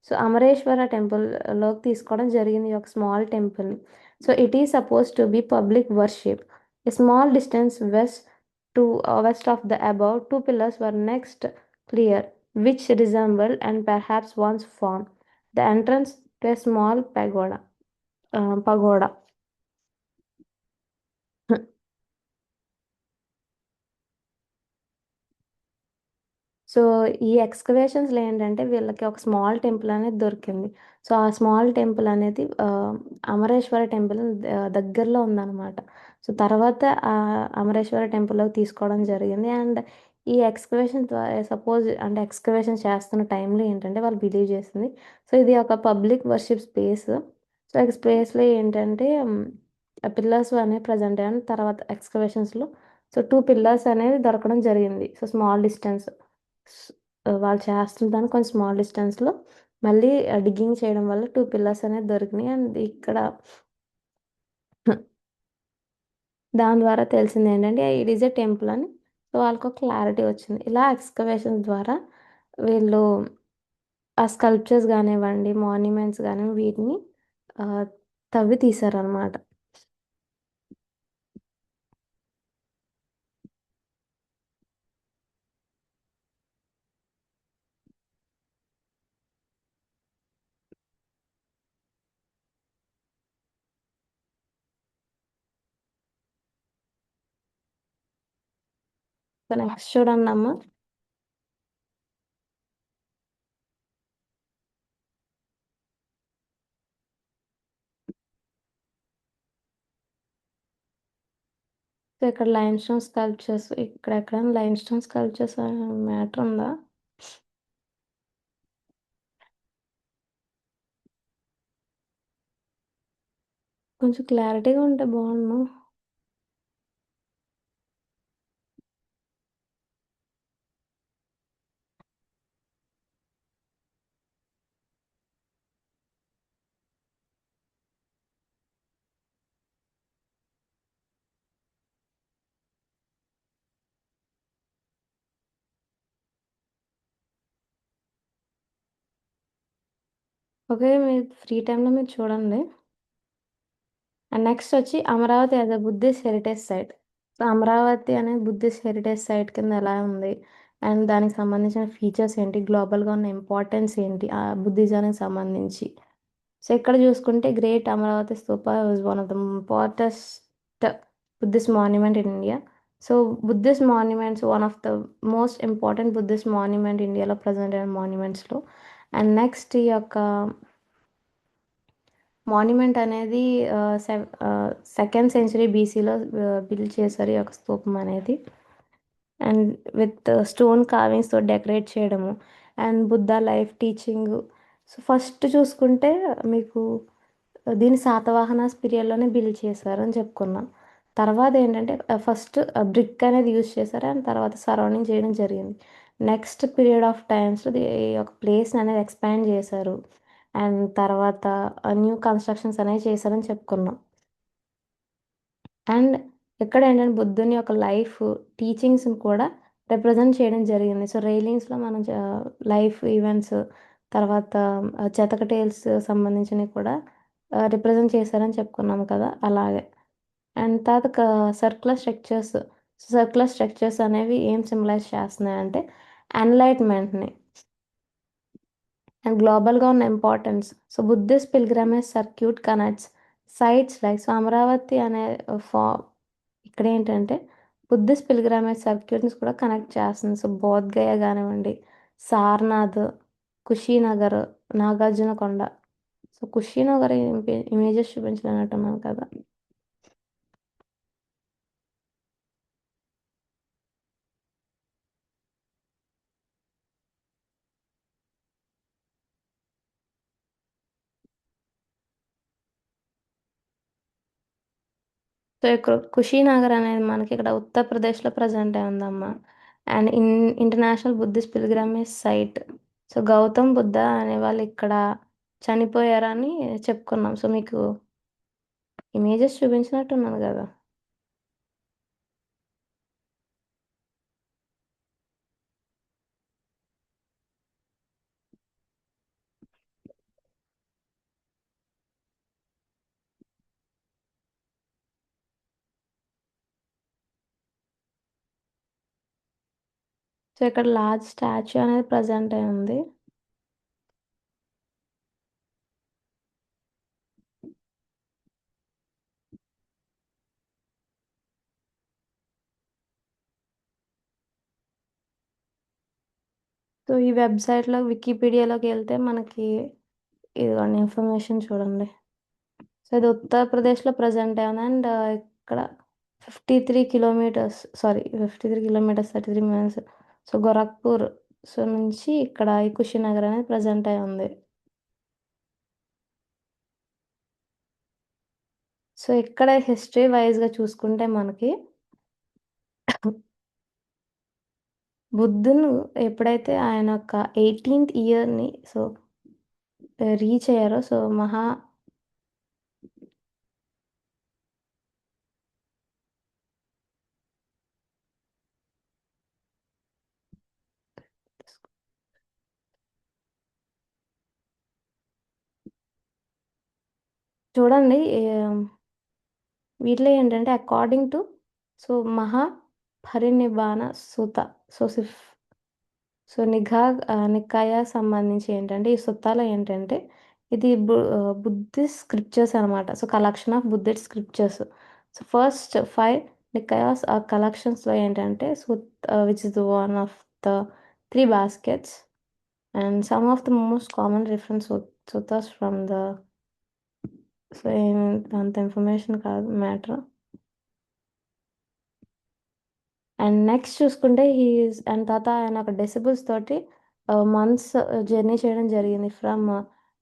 So Amareswara టెంపుల్లోకి తీసుకోవడం జరిగింది, ఒక స్మాల్ టెంపుల్ని. So it is suppose to be public worship. A small distance west of the above two pillars were next clear, which resembled and perhaps once formed the entrance to a small pagoda. So ఈ ఎక్స్కవేషన్స్లో ఏంటంటే వీళ్ళకి ఒక స్మాల్ టెంపుల్ అనేది దొరికింది. సో ఆ స్మాల్ టెంపుల్ అనేది అమరేశ్వర టెంపుల్ దగ్గరలో ఉందన్నమాట. సో తర్వాత ఆ అమరేశ్వర టెంపుల్లోకి తీసుకోవడం జరిగింది. అండ్ ఈ ఎక్స్కవేషన్ ద్వారా సపోజ్ అంటే ఎక్స్కవేషన్ చేస్తున్న టైంలో ఏంటంటే వాళ్ళు బిలీవ్ చేసింది, సో ఇది ఒక పబ్లిక్ వర్షిప్ స్పేస్. సో ఈ స్పేస్లో ఏంటంటే పిల్లర్స్ అనేవి ప్రజెంట్ అయ్యాయి. తర్వాత ఎక్స్కవేషన్స్లో సో టూ పిల్లర్స్ అనేవి దొరకడం జరిగింది. సో స్మాల్ డిస్టెన్స్ వాళ్ళు చేస్తున్న దానికి కొంచెం స్మాల్ డిస్టెన్స్లో మళ్ళీ డిగ్గింగ్ చేయడం వల్ల టూ పిల్లర్స్ అనేది దొరికినాయి. అండ్ ఇక్కడ దాని ద్వారా తెలిసింది ఏంటంటే ఇట్ ఈజ్ ఎ టెంపుల్ అని. సో వాళ్ళకు క్లారిటీ వచ్చింది. ఇలా ఎక్స్కవేషన్స్ ద్వారా వీళ్ళు ఆ స్కల్ప్చర్స్ కానివ్వండి, మాన్యుమెంట్స్ కానివ్వండి, వీటిని ఆ, తవ్వి తీశారనమాట. సో నెక్స్ట్ చూడండి అమ్మ. సో ఇక్కడ లైమ్ స్టోన్ స్కల్ప్చర్స్, ఇక్కడ ఎక్కడైనా లైమ్ స్టోన్ స్కల్ప్చర్స్ మ్యాటర్ ఉందా? కొంచెం క్లారిటీగా ఉంటే బాగుండు. ఓకే, మీరు ఫ్రీ టైంలో మీరు చూడండి. అండ్ నెక్స్ట్ వచ్చి Amaravati as a Buddhist heritage site. So Amaravati అనేది బుద్ధిస్ట్ హెరిటేజ్ సైట్ కింద ఎలా ఉంది అండ్ దానికి సంబంధించిన ఫీచర్స్ ఏంటి, గ్లోబల్గా ఉన్న ఇంపార్టెన్స్ ఏంటి ఆ బుద్ధిజానికి సంబంధించి. సో ఇక్కడ చూసుకుంటే great Amaravati stupa was one of the importest Buddhist monument in India. So Buddhist monuments one of the most important Buddhist monument ఇండియాలో ప్రజెంట్ అయిన మాన్యుమెంట్స్లో. అండ్ నెక్స్ట్ ఈ యొక్క మాన్యుమెంట్ అనేది సెకండ్ సెంచరీ బీసీలో బిల్డ్ చేశారు ఈ యొక్క స్తూపం అనేది. అండ్ విత్ స్టోన్ కార్వింగ్స్తో డెకరేట్ చేయడము and Buddha life teaching. So first చూసుకుంటే మీకు దీన్ని శాతవాహనాస్ పీరియడ్లోనే బిల్డ్ చేశారు అని చెప్పుకున్నాం. తర్వాత ఏంటంటే ఫస్ట్ బ్రిక్ అనేది యూజ్ చేశారు అండ్ తర్వాత సరౌండింగ్ చేయడం జరిగింది. నెక్స్ట్ పీరియడ్ ఆఫ్ టైమ్స్లో ఈ యొక్క ప్లేస్ అనేది ఎక్స్పాండ్ చేశారు అండ్ తర్వాత న్యూ కన్స్ట్రక్షన్స్ అనేవి చేశారని చెప్పుకున్నాం. అండ్ ఇక్కడ ఏంటంటే బుద్ధుని యొక్క లైఫ్ టీచింగ్స్ని కూడా రిప్రజెంట్ చేయడం జరిగింది. సో రైలింగ్స్లో మనం లైఫ్ ఈవెంట్స్ తర్వాత చెతక టేల్స్ సంబంధించినవి కూడా రిప్రజెంట్ చేశారని చెప్పుకున్నాము కదా, అలాగే. అండ్ తర్వాత సర్క్యులర్ స్ట్రక్చర్స్ అనేవి ఏం సింబలైజ్ చేస్తున్నాయి అంటే ఎన్లైట్మెంట్ని అండ్ గ్లోబల్గా ఉన్న importance. So Buddhist pilgrimage circuit connects sites like, so Amaravati అనే ఫా ఇక్కడ ఏంటంటే బుద్ధిస్ట్ పిల్గ్రమేజ్ సర్క్యూట్ని కూడా కనెక్ట్ చేస్తుంది. సో బోధ్ గయ కానివ్వండి, సార్నాథ్, కుషీనగర్, నాగార్జునకొండ. సో కుషీనగర్ ఇమేజెస్ చూపించలేనట్టున్నాను కదా. సో ఇక్కడ కుషీనగర్ అనేది మనకి ఇక్కడ ఉత్తరప్రదేశ్లో ప్రజెంట్ అయి ఉందమ్మా. And international Buddhist pilgrimage site. So Gautam Buddha అనే వాళ్ళు ఇక్కడ చనిపోయారని చెప్పుకున్నాం. సో మీకు ఇమేజెస్ చూపించినట్టున్నాను కదా. సో ఇక్కడ లార్జ్ స్టాచ్యూ అనేది ప్రజెంట్ అయి ఉంది. సో ఈ వెబ్సైట్లో వికీపీడియాలోకి వెళ్తే మనకి ఇదిగోండి ఇన్ఫర్మేషన్ చూడండి. సో ఇది ఉత్తరప్రదేశ్లో ప్రజెంట్ అయి ఉంది. అండ్ ఇక్కడ 53 kilometres, sorry 53 kilometres 33 minutes. So Gorakhpur so నుంచి ఇక్కడ ఈ కుషినగర్ అనేది ప్రజెంట్ అయి ఉంది. సో ఇక్కడ హిస్టరీ వైజ్గా చూసుకుంటే మనకి బుద్ధును ఎప్పుడైతే ఆయన యొక్క 18th ఇయర్ని సో రీచ్ అయ్యారో సో చూడండి వీటిలో ఏంటంటే అకార్డింగ్ టు సో మహా పరినిబాన సుత సో సో నికాయ సంబంధించి ఏంటంటే ఈ సుత్తాలో ఏంటంటే ఇది బుద్ధిస్ట్ స్క్రిప్చర్స్ అనమాట. So collection of Buddhist scriptures. So first 5 Nikayas ఆ కలెక్షన్స్లో ఏంటంటే which is the one of the 3 baskets and some of the most common reference suttas from the. So ఏమి అంత ఇన్ఫర్మేషన్ కాదు మ్యాటర్. అండ్ నెక్స్ట్ చూసుకుంటే అండ్ తర్వాత ఆయన ఒక డెసిబుల్స్ తోటి మంత్స్ జర్నీ చేయడం జరిగింది from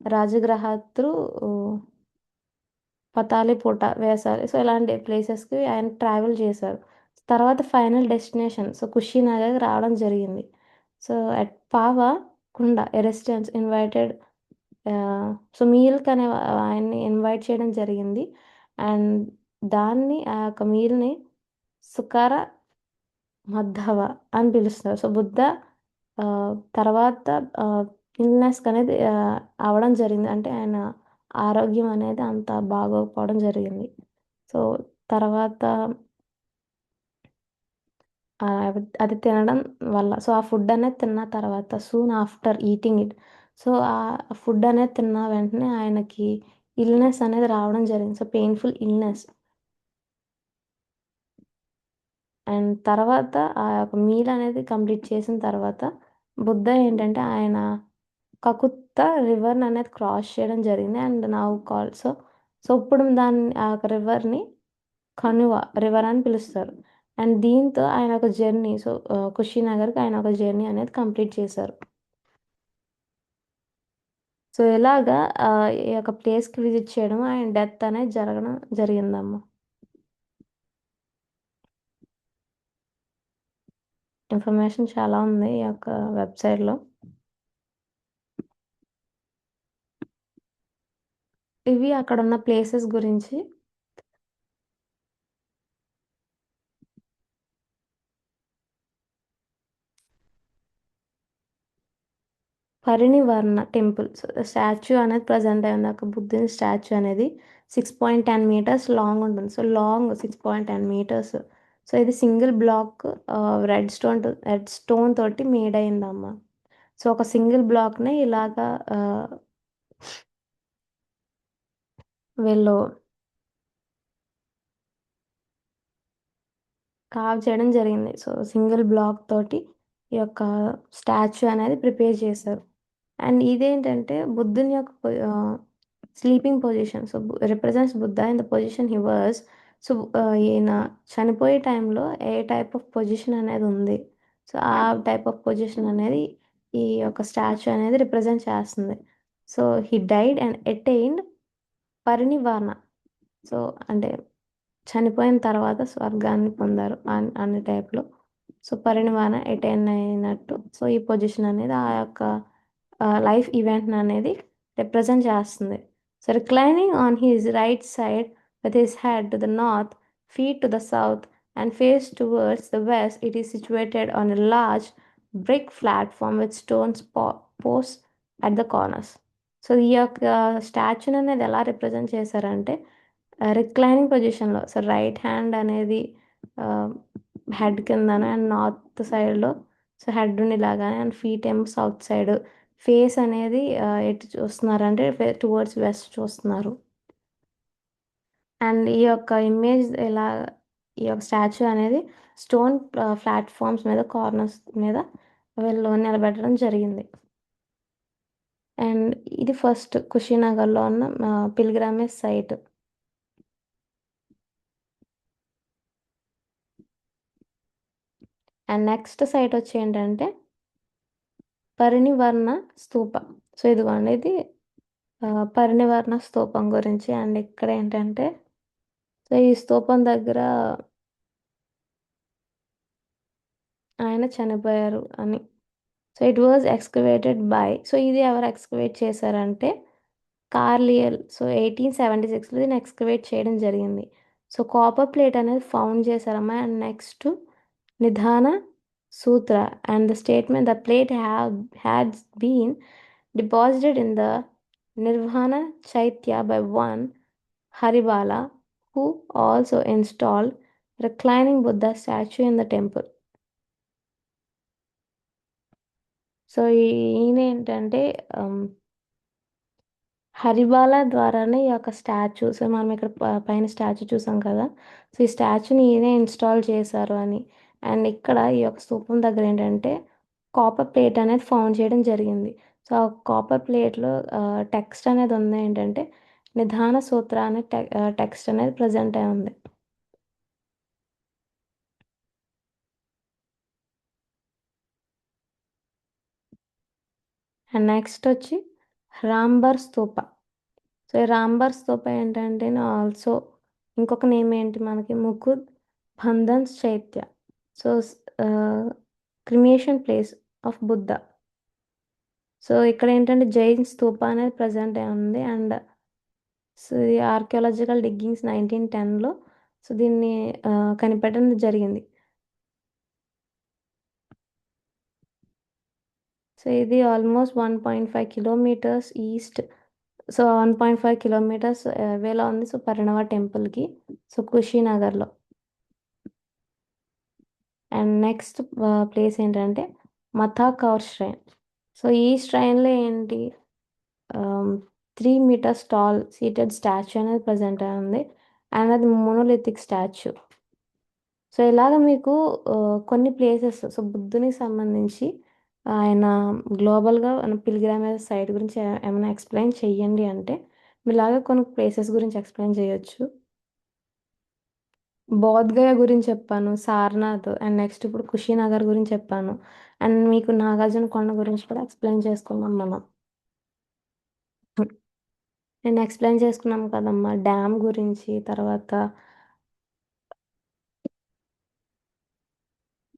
Rajagaha through Pataliputra Vesali. So ఇలాంటి ప్లేసెస్కి ఆయన ట్రావెల్ చేశారు. తర్వాత ఫైనల్ డెస్టినేషన్ సో కుషినగర్ రావడం జరిగింది. సో అట్ పావా కుండ రెసిడెన్స్ ఇన్వైటెడ్ సో మీల్క్ అనే ఆయన్ని ఇన్వైట్ చేయడం జరిగింది. అండ్ దాన్ని ఆ యొక్క మీల్ని సుకార మద్ధవ అని పిలుస్తారు. సో బుద్ధ ఆ, తర్వాత ఇల్నెస్ అనేది అవడం జరిగింది. అంటే ఆయన ఆరోగ్యం అనేది అంత బాగోకపోవడం జరిగింది. సో తర్వాత అది తినడం వల్ల సో ఆ ఫుడ్ అనేది తిన్న తర్వాత soon after eating it so ఆ ఫుడ్ అనేది తిన్న వెంటనే ఆయనకి ఇల్నెస్ అనేది రావడం జరిగింది. So painful illness. అండ్ తర్వాత ఆ యొక్క మీల్ అనేది కంప్లీట్ చేసిన తర్వాత బుద్ధ ఏంటంటే ఆయన కకుత్త రివర్ అనేది క్రాస్ చేయడం జరిగింది. And now call so so ఇప్పుడు దాన్ని ఆ యొక్క రివర్ని కనువ రివర్ అని పిలుస్తారు. అండ్ దీంతో ఆయన ఒక జర్నీ సో కుషినగర్కి ఆయన ఒక జర్నీ అనేది కంప్లీట్ చేశారు. సో ఇలాగా ఆ, ఈ యొక్క ప్లేస్కి విజిట్ చేయడం ఆయన డెత్ అనేది జరగడం జరిగిందమ్మ. ఇన్ఫర్మేషన్ చాలా ఉంది ఈ యొక్క వెబ్సైట్లో. ఇవి అక్కడ ఉన్న ప్లేసెస్ గురించి. పరినివర్ణ టెంపుల్ స్టాచ్యూ అనేది ప్రజెంట్ అయింది. ఒక బుద్ధుని స్టాచ్యూ అనేది 6.10 మీటర్స్ లాంగ్ ఉంటుంది. So long 6.10 metres. సో ఇది సింగిల్ బ్లాక్ రెడ్ స్టోన్ తోటి మేడ్ అయిందమ్మా. సో ఒక సింగిల్ బ్లాక్ని ఇలాగా వీళ్ళు కార్వ్ చేయడం జరిగింది. సో సింగిల్ బ్లాక్ తోటి ఈ యొక్క స్టాచ్యూ అనేది ప్రిపేర్ చేశారు. అండ్ ఇదేంటంటే బుద్ధుని యొక్క sleeping position. So represents Buddha in the position he was. So ఈయన చనిపోయే టైంలో ఏ టైప్ ఆఫ్ పొజిషన్ అనేది ఉంది, సో ఆ టైప్ ఆఫ్ పొజిషన్ అనేది ఈ యొక్క స్టాచ్యూ అనేది రిప్రజెంట్ చేస్తుంది. So he died and attained parinirvana. So అంటే చనిపోయిన తర్వాత స్వర్గాన్ని పొందారు అన్ని టైప్లో. సో పరినివారణ అటైన్ అయినట్టు. సో ఈ పొజిషన్ అనేది ఆ యొక్క లైఫ్ ఈవెంట్ అనేది రిప్రజెంట్ చేస్తుంది. So reclining on his right side with his head to the north, feet to the south, and face towards the west, it is situated on a large brick platform with stone posts at the corners. So ఈ యొక్క స్టాచ్యూని అనేది ఎలా రిప్రజెంట్ చేశారంటే రిక్లైనింగ్ పొజిషన్లో. సో రైట్ హ్యాండ్ అనేది హెడ్ కిందన అండ్ నార్త్ సైడ్లో సో హెడ్ ఉండేలాగానే అండ్ ఫీట్ ఏమో సౌత్ సైడ్, ఫేస్ అనేది ఎటు చూస్తున్నారంటే టువర్డ్స్ వెస్ట్ చూస్తున్నారు. అండ్ ఈ యొక్క ఇమేజ్ ఇలా ఈ యొక్క స్టాచ్యూ అనేది స్టోన్ ప్లాట్ఫామ్స్ మీద కార్నర్స్ మీద వీళ్ళు నిలబెట్టడం జరిగింది. అండ్ ఇది ఫస్ట్ కుషినగర్లో ఉన్న పిల్గ్రామేజ్ సైట్. అండ్ నెక్స్ట్ సైట్ వచ్చి ఏంటంటే పరినివర్ణ స్తూప. సో ఇదిగోండి ఇది పరినివర్ణ స్తూపం గురించి. అండ్ ఇక్కడ ఏంటంటే సో ఈ స్తూపం దగ్గర ఆయన చనిపోయారు అని. So it was excavated by, so ఇది ఎవరు ఎక్స్కవేట్ చేశారంటే కార్లియల్. సో 1876లో దీన్ని ఎక్స్కవేట్ చేయడం జరిగింది. సో కాపర్ ప్లేట్ అనేది ఫౌండ్ చేశారమ్మా. And next Nidana Sutra and the statement the plate had been deposited in the Nirvana Chaitya by one Haribala, who also installed reclining Buddha statue in the temple. So ఈయన ఏంటంటే హరిబాల ద్వారానే ఈ యొక్క స్టాచ్యూ, సో మనం ఇక్కడ పైన స్టాచ్యూ చూసాం కదా, సో ఈ స్టాచ్యూని ఈయనే ఇన్స్టాల్ చేశారు అని. అండ్ ఇక్కడ ఈ యొక్క స్తూపం దగ్గర ఏంటంటే కాపర్ ప్లేట్ అనేది ఫౌండ్ చేయడం జరిగింది. సో ఆ కాపర్ ప్లేట్లో టెక్స్ట్ అనేది ఉంది ఏంటంటే నిధాన సూత్ర అనే టెక్స్ట్ అనేది ప్రజెంట్ అయి ఉంది. అండ్ నెక్స్ట్ వచ్చి రాంబర్ స్తూప. సో ఈ రాంబర్ స్తూప ఏంటంటే ఆల్సో ఇంకొక నేమ్ ఏంటి మనకి Mukutabandhana Chaitya. So cremation place of Buddha. So ఇక్కడ ఏంటంటే జైన్ స్తూప అనేది ప్రజెంట్ అయి ఉంది. అండ్ సో ఇది ఆర్కియాలజికల్ డిగ్గింగ్స్ 1910లో సో దీన్ని కనిపెట్టడం జరిగింది. సో ఇది almost 1.5 kilometres east, so 1.5 kilometres వేలో ఉంది. సో పరిణవ టెంపుల్కి, సో కుషినగర్లో. అండ్ నెక్స్ట్ ప్లేస్ ఏంటంటే మథా కౌర్ ష్రైన్. సో ఈ ష్రైన్లో ఏంటి 3 meters టాల్ సీటెడ్ స్టాచ్యూ అనేది ప్రజెంట్ అయి ఉంది. అండ్ అది మోనోలిథిక్ స్టాచ్యూ. సో ఇలాగ మీకు కొన్ని ప్లేసెస్, సో బుద్ధునికి సంబంధించి ఆయన గ్లోబల్గా పిల్గ్రామేజ్ సైట్ గురించి ఏమైనా ఎక్స్ప్లెయిన్ చెయ్యండి అంటే మీలాగా కొన్ని ప్లేసెస్ గురించి ఎక్స్ప్లెయిన్ చేయొచ్చు. బోధ్గయ గురించి చెప్పాను, సారనాథ్, అండ్ నెక్స్ట్ ఇప్పుడు కుషినగర్ గురించి చెప్పాను. అండ్ మీకు నాగార్జున కొండ గురించి కూడా ఎక్స్ప్లెయిన్ చేసుకున్నాం మనం. నేను ఎక్స్ప్లెయిన్ చేసుకున్నాం కదమ్మా డ్యామ్ గురించి, తర్వాత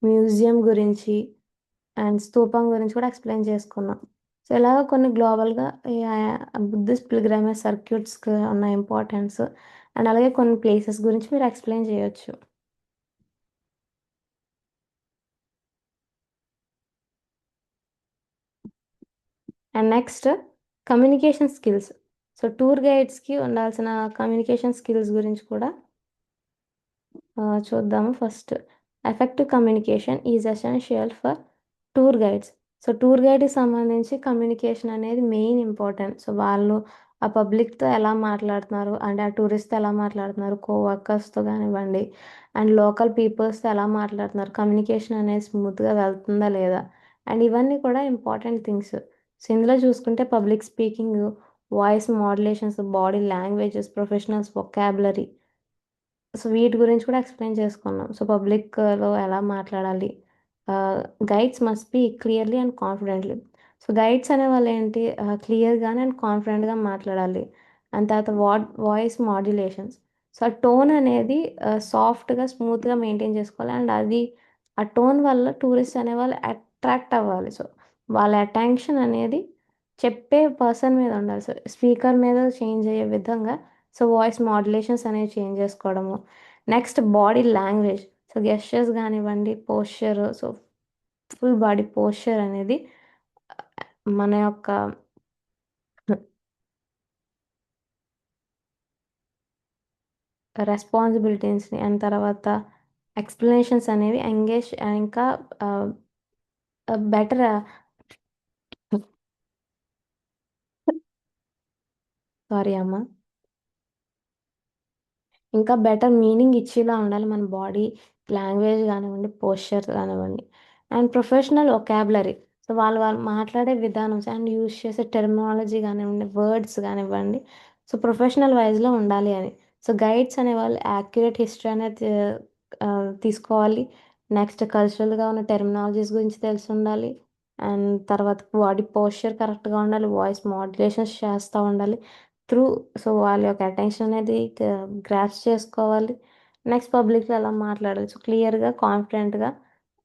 మ్యూజియం గురించి అండ్ స్తూపం గురించి కూడా ఎక్స్ప్లెయిన్ చేసుకున్నాం. సో ఇలాగ కొన్ని గ్లోబల్గా బుద్ధిస్ట్ పిల్గ్రైమేజ్ సర్క్యూట్స్కి ఉన్న ఇంపార్టెన్స్ అండ్ అలాగే కొన్ని ప్లేసెస్ గురించి మీరు ఎక్స్ప్లెయిన్ చేయొచ్చు. And next communication skills. So tour గైడ్స్కి ఉండాల్సిన కమ్యూనికేషన్ స్కిల్స్ గురించి కూడా చూద్దాము. First effective communication is essential for tour guides. So tour గైడ్కి సంబంధించి కమ్యూనికేషన్ అనేది మెయిన్ ఇంపార్టెంట్. సో వాళ్ళు ఆ పబ్లిక్తో ఎలా మాట్లాడుతున్నారు అంటే ఆ టూరిస్ట్తో ఎలా మాట్లాడుతున్నారు, కోవర్కర్స్తో కానివ్వండి, అండ్ లోకల్ పీపుల్స్తో ఎలా మాట్లాడుతున్నారు, కమ్యూనికేషన్ అనేది స్మూత్గా వెళ్తుందా లేదా, అండ్ ఇవన్నీ కూడా ఇంపార్టెంట్ థింగ్స్. సో ఇందులో చూసుకుంటే public speaking, voice modulations, body languages, professionals vocabulary, so వీటి గురించి కూడా ఎక్స్ప్లెయిన్ చేసుకున్నాం. సో పబ్లిక్లో ఎలా మాట్లాడాలి, guides must be clearly and confidently. So guides అనే వాళ్ళు ఏంటి, క్లియర్గానే అండ్ కాన్ఫిడెంట్గా మాట్లాడాలి. అండ్ తర్వాత వాయిస్ మాడ్యులేషన్స్, సో ఆ టోన్ అనేది సాఫ్ట్గా స్మూత్గా మెయింటైన్ చేసుకోవాలి. అండ్ అది ఆ టోన్ వల్ల టూరిస్ట్ అనే వాళ్ళు అట్రాక్ట్ అవ్వాలి. సో వాళ్ళ అటెన్షన్ అనేది చెప్పే పర్సన్ మీద ఉండాలి. సో స్పీకర్ మీద చేంజ్ అయ్యే విధంగా సో వాయిస్ మాడ్యులేషన్స్ అనేవి చేంజ్ చేసుకోవడము. Next body language, so gestures కానివ్వండి, posture, so full body posture అనేది మన యొక్క రెస్పాన్సిబిలిటీస్ని అండ్ తర్వాత ఎక్స్ప్లెనేషన్స్ అనేవి ఎంగేజ్ ఇంకా బెటర్, సారీ అమ్మ, ఇంకా బెటర్ మీనింగ్ ఇచ్చేలా ఉండాలి మన బాడీ లాంగ్వేజ్ కానివ్వండి, పోస్చర్ కానివ్వండి. అండ్ ప్రొఫెషనల్ ఒకాబులరీ, సో వాళ్ళు మాట్లాడే విధానం అండ్ యూజ్ చేసే టెర్మినాలజీ కానివ్వండి, వర్డ్స్ కానివ్వండి, సో ప్రొఫెషనల్ వైజ్లో ఉండాలి అని. సో గైడ్స్ అనేవాళ్ళు యాక్యురేట్ హిస్టరీ అనేది ఆ, తీసుకోవాలి. నెక్స్ట్ కల్చరల్గా ఉన్న టెర్మినాలజీస్ గురించి తెలిసి ఉండాలి. అండ్ తర్వాత బాడీ పోస్చర్ కరెక్ట్గా ఉండాలి, వాయిస్ మాడ్యులేషన్స్ చేస్తూ ఉండాలి త్రూ. సో వాళ్ళ యొక్క అటెన్షన్ అనేది గ్రాప్స్ చేసుకోవాలి. నెక్స్ట్ పబ్లిక్లో ఎలా మాట్లాడాలి, సో క్లియర్గా కాన్ఫిడెంట్గా,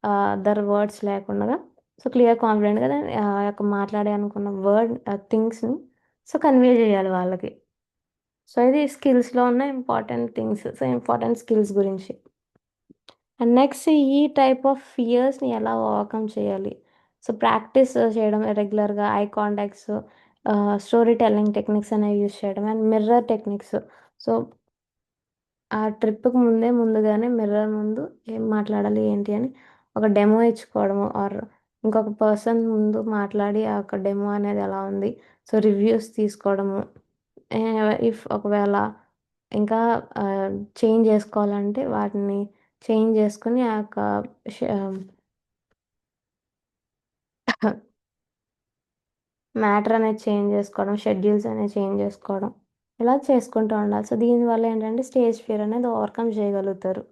అదర్ వర్డ్స్ లేకుండా, సో క్లియర్ కాన్ఫిడెంట్గా ఆ యొక్క మాట్లాడే అనుకున్న వర్డ్ థింగ్స్ని సో కన్వే చేయాలి వాళ్ళకి. సో ఇది స్కిల్స్లో ఉన్న important things, so important skills గురించి. అండ్ నెక్స్ట్ ఈ టైప్ ఆఫ్ ఫియర్స్ని ఎలా ఓవర్కమ్ చేయాలి, సో ప్రాక్టీస్ చేయడం రెగ్యులర్గా, I contacts, story telling techniques అనేవి యూస్ చేయడం, అండ్ మిర్రర్ టెక్నిక్స్. సో ఆ ట్రిప్కి ముందుగానే మిర్రర్ ముందు ఏం మాట్లాడాలి ఏంటి అని ఒక డెమో ఇచ్చుకోవడము, ఆర్ ఇంకొక పర్సన్ ముందు మాట్లాడి ఆ యొక్క డెమో అనేది ఎలా ఉంది సో రివ్యూస్ తీసుకోవడము. ఇఫ్ ఒకవేళ ఇంకా చేంజ్ చేసుకోవాలంటే వాటిని చేంజ్ చేసుకుని ఆ యొక్క మ్యాటర్ అనేది చేంజ్ చేసుకోవడం, షెడ్యూల్స్ అనేది చేంజ్ చేసుకోవడం, ఇలా చేసుకుంటూ ఉండాలి. సో దీనివల్ల ఏంటంటే స్టేజ్ ఫియర్ అనేది ఓవర్కమ్ చేయగలుగుతారు.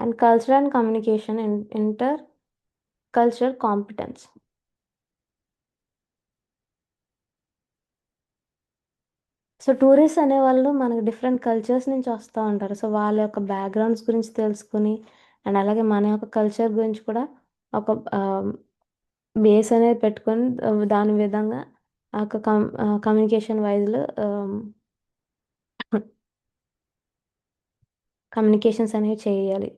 And culture and communication, inter cultural competence. So tourist అనేవాళ్ళు మనకు డిఫరెంట్ కల్చర్స్ నుంచి వస్తూ ఉంటారు. సో వాళ్ళ యొక్క బ్యాక్గ్రౌండ్స్ గురించి తెలుసుకుని అండ్ అలాగే మన యొక్క కల్చర్ గురించి కూడా ఒక బేస్ అనేది పెట్టుకొని దాని విధంగా ఆ యొక్క కమ్యూనికేషన్ వైజ్లో కమ్యూనికేషన్స్ అనేవి చేయాలి.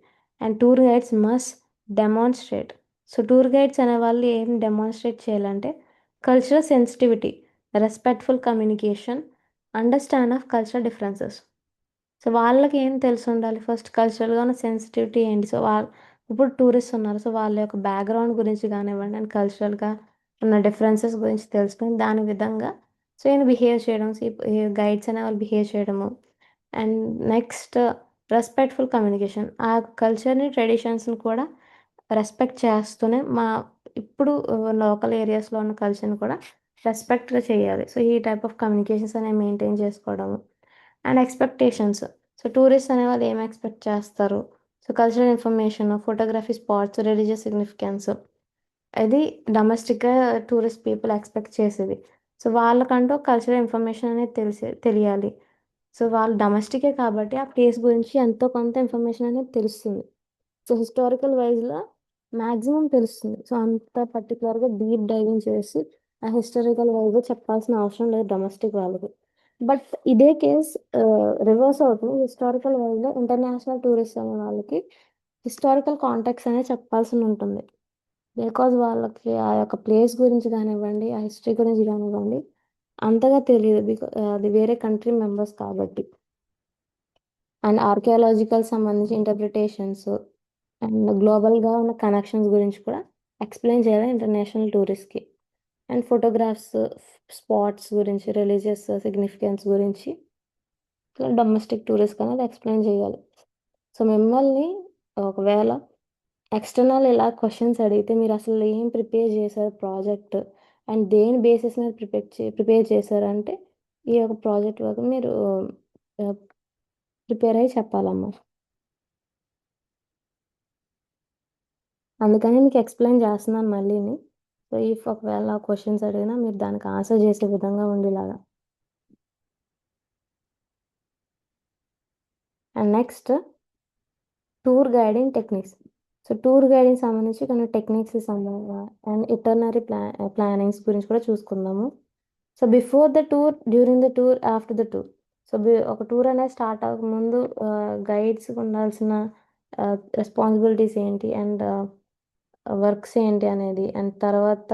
And tour guides must demonstrate, so tour guides అనేవాళ్ళు ఏం డెమాన్స్ట్రేట్ చేయాలంటే cultural sensitivity, respectful communication, understand of cultural differences. So వాళ్ళకి ఏం తెలిసి ఉండాలి, ఫస్ట్ కల్చరల్గా ఉన్న సెన్సిటివిటీ ఏంటి, సో వాళ్ళు ఇప్పుడు టూరిస్ట్ ఉన్నారు, సో వాళ్ళ యొక్క బ్యాక్గ్రౌండ్ గురించి కానివ్వండి అండ్ కల్చరల్గా ఉన్న డిఫరెన్సెస్ గురించి తెలుసుకుని దాని విధంగా సో ఈయన బిహేవ్ చేయడం, గైడ్స్ అనే వాళ్ళు బిహేవ్ చేయడము. అండ్ నెక్స్ట్ రెస్పెక్ట్ఫుల్ కమ్యూనికేషన్, ఆ కల్చర్ని ట్రెడిషన్స్ని కూడా రెస్పెక్ట్ చేస్తూనే ఇప్పుడు లోకల్ ఏరియాస్లో ఉన్న కల్చర్ని కూడా రెస్పెక్ట్గా చేయాలి. సో ఈ టైప్ ఆఫ్ కమ్యూనికేషన్స్ అనేవి మెయింటైన్ చేసుకోవడము. అండ్ ఎక్స్పెక్టేషన్స్, సో టూరిస్ట్ అనే వాళ్ళు ఏం ఎక్స్పెక్ట్ చేస్తారు, so cultural information, photography spots, religious significance, ఇది డొమెస్టిక్గా టూరిస్ట్ పీపుల్ ఎక్స్పెక్ట్ చేసేది. సో వాళ్ళకంటూ కల్చరల్ ఇన్ఫర్మేషన్ అనేది తెలియాలి. సో వాళ్ళు డొమెస్టికే కాబట్టి ఆ ప్లేస్ గురించి ఎంతో కొంత ఇన్ఫర్మేషన్ అనేది తెలుస్తుంది. సో హిస్టారికల్ వైజ్లో మ్యాక్సిమం తెలుస్తుంది. సో అంత పర్టికులర్గా డీప్ డైవింగ్ చేసి ఆ హిస్టారికల్ వైజ్గా చెప్పాల్సిన అవసరం లేదు డొమెస్టిక్ వాళ్ళకి. బట్ ఇదే కేస్ రివర్స్ అవుతుంది, హిస్టారికల్ వైజ్లో ఇంటర్నేషనల్ టూరిస్ట్ అనే వాళ్ళకి హిస్టారికల్ కాంటాక్ట్స్ అనేది చెప్పాల్సి ఉంటుంది. బికాజ్ వాళ్ళకి ఆ యొక్క ప్లేస్ గురించి కానివ్వండి, ఆ హిస్టరీ గురించి కానివ్వండి అంతగా తెలియదు, అది వేరే కంట్రీ మెంబర్స్ కాబట్టి. అండ్ ఆర్కియాలజికల్ సంబంధించి ఇంటర్ప్రిటేషన్స్ అండ్ గ్లోబల్గా ఉన్న కనెక్షన్స్ గురించి కూడా ఎక్స్ప్లెయిన్ చేయాలి ఇంటర్నేషనల్ టూరిస్ట్కి. అండ్ ఫోటోగ్రాఫ్స్, స్పాట్స్ గురించి, రిలీజియస్ సిగ్నిఫికెన్స్ గురించి ఇట్లా డొమెస్టిక్ టూరిస్ట్ అనేది ఎక్స్ప్లెయిన్ చేయాలి. సో మిమ్మల్ని ఒకవేళ ఎక్స్టర్నల్ ఇలా క్వశ్చన్స్ అడిగితే మీరు అసలు ఏం ప్రిపేర్ చేశారు ప్రాజెక్ట్ అండ్ దేని బేసిస్ మీద ప్రిపేర్ చేశారంటే ఈ యొక్క ప్రాజెక్ట్ వర్క్ మీరు ప్రిపేర్ అయ్యి చెప్పాలమ్మా. అందుకని మీకు ఎక్స్ప్లెయిన్ చేస్తున్నాను మళ్ళీని. సో ఇఫ్ ఒకవేళ క్వశ్చన్స్ అడిగినా మీరు దానికి ఆన్సర్ చేసే విధంగా ఉండేలాగా. And next tour guiding techniques. So tour guiding సంబంధించి కొన్ని టెక్నిక్స్ అండ్ ఇటర్నరీ ప్లానింగ్స్ గురించి కూడా చూసుకుందాము. So before the tour, during the tour, after the tour. So ఒక టూర్ అనేది స్టార్ట్ అవ్వక ముందు గైడ్స్ ఉండాల్సిన రెస్పాన్సిబిలిటీస్ ఏంటి అండ్ వర్క్స్ ఏంటి అనేది, అండ్ తర్వాత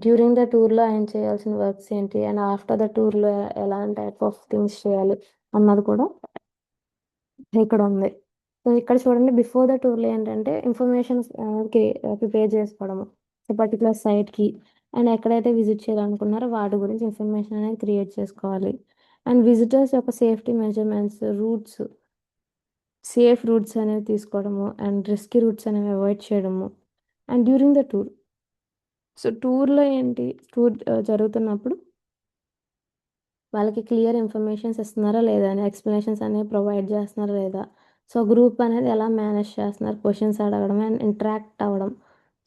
డ్యూరింగ్ ద టూర్లో ఆయన చేయాల్సిన వర్క్స్ ఏంటి అండ్ ఆఫ్టర్ ద టూర్లో ఎలాంటి టైప్ ఆఫ్ థింగ్స్ చేయాలి అన్నది కూడా ఇక్కడ ఉంది. సో ఇక్కడ చూడండి, బిఫోర్ ద టూర్లో ఏంటంటే ఇన్ఫర్మేషన్ ప్రిపేర్ చేసుకోవడము. సో పర్టికులర్ సైట్కి అండ్ ఎక్కడైతే విజిట్ చేయాలనుకున్నారో వాటి గురించి ఇన్ఫర్మేషన్ అనేది క్రియేట్ చేసుకోవాలి. అండ్ విజిటర్స్ యొక్క safety measurements, routes, safe routes అనేవి తీసుకోవడము అండ్ రిస్కీ రూట్స్ అనేవి అవాయిడ్ చేయడము. And during the tour, so టూర్లో ఏంటి, టూర్ జరుగుతున్నప్పుడు వాళ్ళకి క్లియర్ ఇన్ఫర్మేషన్స్ ఇస్తున్నారా లేదా అని, ఎక్స్ప్లెనేషన్స్ అనేవి ప్రొవైడ్ చేస్తున్నారా లేదా, సో గ్రూప్ అనేది ఎలా మేనేజ్ చేస్తున్నారు, క్వశ్చన్స్ అడగడం అండ్ ఇంటరాక్ట్ అవ్వడం.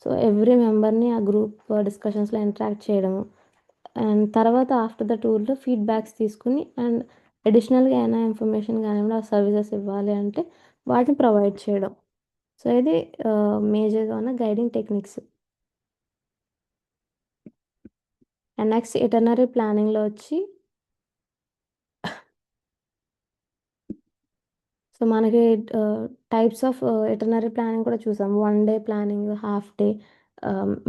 సో ఎవ్రీ మెంబర్ని ఆ గ్రూప్ డిస్కషన్స్లో ఇంటరాక్ట్ చేయడము. అండ్ తర్వాత ఆఫ్టర్ ద టూర్లో ఫీడ్బ్యాక్స్ తీసుకుని అండ్ అడిషనల్గా ఏమైనా ఇన్ఫర్మేషన్ కానివ్వండి సర్వీసెస్ ఇవ్వాలి అంటే వాటిని ప్రొవైడ్ చేయడం. సో ఇది మేజర్గా ఉన్న గైడింగ్ టెక్నిక్స్. అండ్ నెక్స్ట్ ఇటర్నరీ ప్లానింగ్లో వచ్చి, సో మనకి టైప్స్ ఆఫ్ ఇటర్నరీ ప్లానింగ్ కూడా చూసాం. 1 day planning, half day,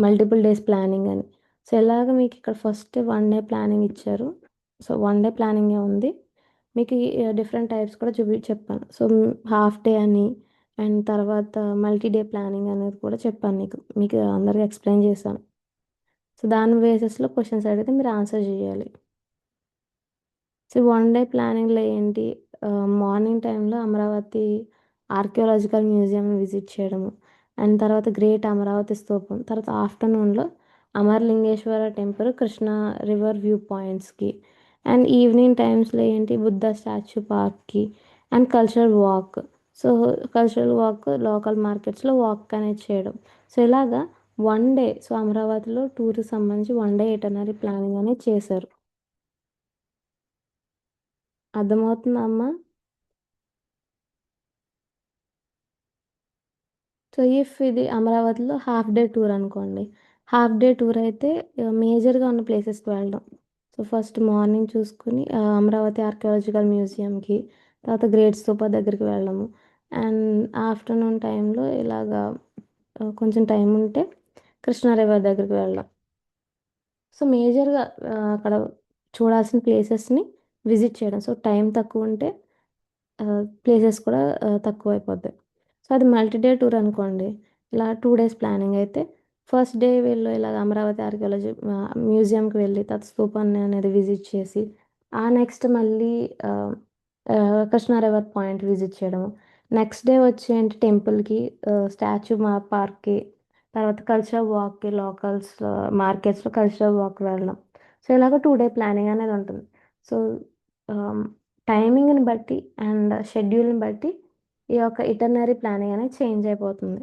multiple days planning అని. సో ఎలాగ మీకు ఇక్కడ ఫస్ట్ 1 డే ప్లానింగ్ ఇచ్చారు. సో 1 డే ప్లానింగే ఉంది. మీకు డిఫరెంట్ టైప్స్ కూడా చెప్పాను. సో హాఫ్ డే అని అండ్ తర్వాత మల్టీ డే ప్లానింగ్ అనేది కూడా చెప్పాను మీకు మీకు అందరికీ ఎక్స్ప్లెయిన్ చేశాను. సో దాని బేసిస్లో క్వశ్చన్స్ అడిగితే మీరు ఆన్సర్ చేయాలి. సో 1 డే ప్లానింగ్లో ఏంటి, మార్నింగ్ టైంలో అమరావతి ఆర్కియాలజికల్ మ్యూజియం విజిట్ చేయడము అండ్ తర్వాత గ్రేట్ అమరావతి స్తూపం, తర్వాత ఆఫ్టర్నూన్లో Amarlingeswara temple, Krishna river view పాయింట్స్కి అండ్ ఈవినింగ్ టైమ్స్లో ఏంటి బుద్ధ స్టాచ్యూ పార్క్కి and cultural walk. So cultural walk local మార్కెట్స్లో వాక్ అనేది చేయడం. సో ఇలాగా 1 డే, సో అమరావతిలో టూర్కి సంబంధించి 1 డే ఇటర్నరీ ప్లానింగ్ అనేది చేశారు. అర్థమవుతుందా అమ్మా? సో ఇఫ్ ఇది అమరావతిలో హాఫ్ డే టూర్ అనుకోండి. హాఫ్ డే టూర్ అయితే మేజర్గా ఉన్న ప్లేసెస్కి వెళ్ళడం. సో ఫస్ట్ మార్నింగ్ చూసుకుని అమరావతి ఆర్కియాలజికల్ మ్యూజియంకి, తర్వాత గ్రేట్ స్తూప దగ్గరికి వెళ్ళడము అండ్ ఆఫ్టర్నూన్ టైంలో ఇలాగా కొంచెం టైం ఉంటే కృష్ణా రివర్ దగ్గరికి వెళ్ళడం. సో మేజర్గా అక్కడ చూడాల్సిన ప్లేసెస్ని విజిట్ చేయడం. సో టైం తక్కువ ఉంటే ప్లేసెస్ కూడా తక్కువ అయిపోతాయి. సో అది మల్టీ డే టూర్ అనుకోండి. ఇలా 2 డేస్ ప్లానింగ్ అయితే ఫస్ట్ డే వీళ్ళు ఇలా అమరావతి ఆర్కియాలజీ మ్యూజియంకి వెళ్ళి తర్వాత స్తూపాన్ని అనేది విజిట్ చేసి ఆ నెక్స్ట్ మళ్ళీ ఆ, కృష్ణా రివర్ పాయింట్ విజిట్ చేయడము. నెక్స్ట్ డే వచ్చి ఏంటి టెంపుల్కి, స్టాచ్యూ పార్క్కి, తర్వాత కల్చరల్ వాక్కి, లోకల్స్ మార్కెట్స్లో కల్చరల్ వాక్ వెళ్ళడం. సో ఇలాగ 2 డే ప్లానింగ్ అనేది ఉంటుంది. సో టైమింగ్ని బట్టి అండ్ షెడ్యూల్ని బట్టి ఈ యొక్క ఇటర్నరీ ప్లానింగ్ అనేది చేంజ్ అయిపోతుంది.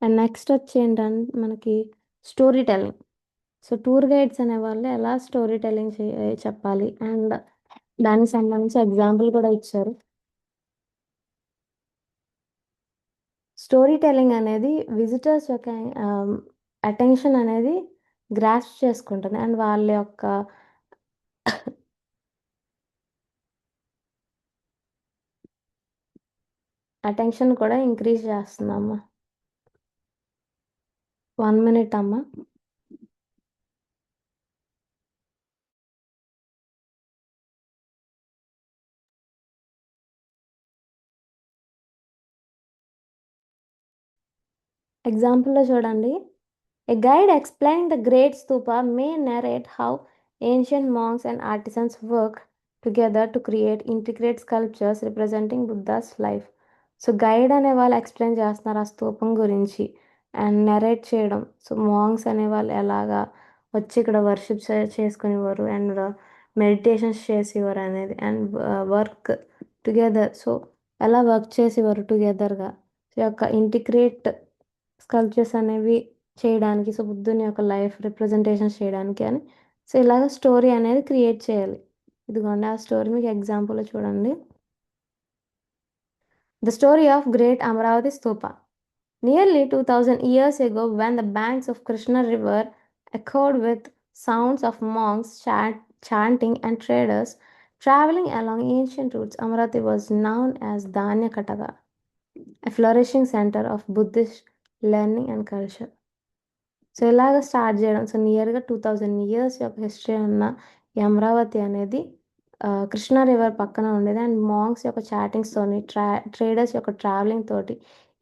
అండ్ నెక్స్ట్ వచ్చి ఏంటంటే మనకి story telling. So tour guides అనే వాళ్ళు ఎలా స్టోరీ టెల్లింగ్ చెప్పాలి అండ్ దానికి సంబంధించి ఎగ్జాంపుల్ కూడా ఇచ్చారు. స్టోరీ టెల్లింగ్ అనేది విజిటర్స్ యొక్క అటెన్షన్ అనేది గ్రాస్ప్ చేసుకుంటుంది అండ్ వాళ్ళ యొక్క అటెన్షన్ కూడా ఇంక్రీజ్ చేస్తుందమ్మా. 1 minute అమ్మా. ఎగ్జాంపుల్‌లో చూడండి. A guide explaining the Great Stupa may narrate how ancient monks and artisans worked together to create intricate sculptures representing Buddha's life. So guide అనే వాళ్ళు ఎక్స్ప్లెయిన్ చేస్తున్నారు ఆ స్తూపం గురించి అండ్ నరేట్ చేయడం. సో మాంగ్స్ అనేవాళ్ళు ఎలాగా వచ్చి ఇక్కడ వర్షిప్ చేసుకునేవారు అండ్ మెడిటేషన్స్ చేసేవారు అనేది అండ్ వర్క్ టుగెదర్. సో ఎలా వర్క్ చేసేవారు టుగెదర్గా. సో యొక్క ఇంటిగ్రేట్ స్కల్ప్చర్స్ అనేవి చేయడానికి, సో బుద్ధుని యొక్క లైఫ్ రిప్రజెంటేషన్స్ చేయడానికి అని సో ఇలాగ స్టోరీ అనేది క్రియేట్ చేయాలి. ఇదిగోండి ఆ స్టోరీ మీకు ఎగ్జాంపుల్ చూడండి. The story of great Amaravati stupa. Nearly 2000 years ago, when the banks of Krishna River echoed with sounds of monks chanting and traders traveling along ancient routes, Amarati was known as Dhanyakataka, a flourishing center of Buddhist learning and culture. So ఇలాగ స్టార్ట్ చేయడం. సో నియర్గా 2000 years యొక్క హిస్టరీ ఉన్న ఈ అమరావతి అనేది కృష్ణా రివర్ పక్కన ఉండేది అండ్ మాంగ్స్ యొక్క చాటింగ్స్తోని ట్రేడర్స్ యొక్క ట్రావెలింగ్ తోటి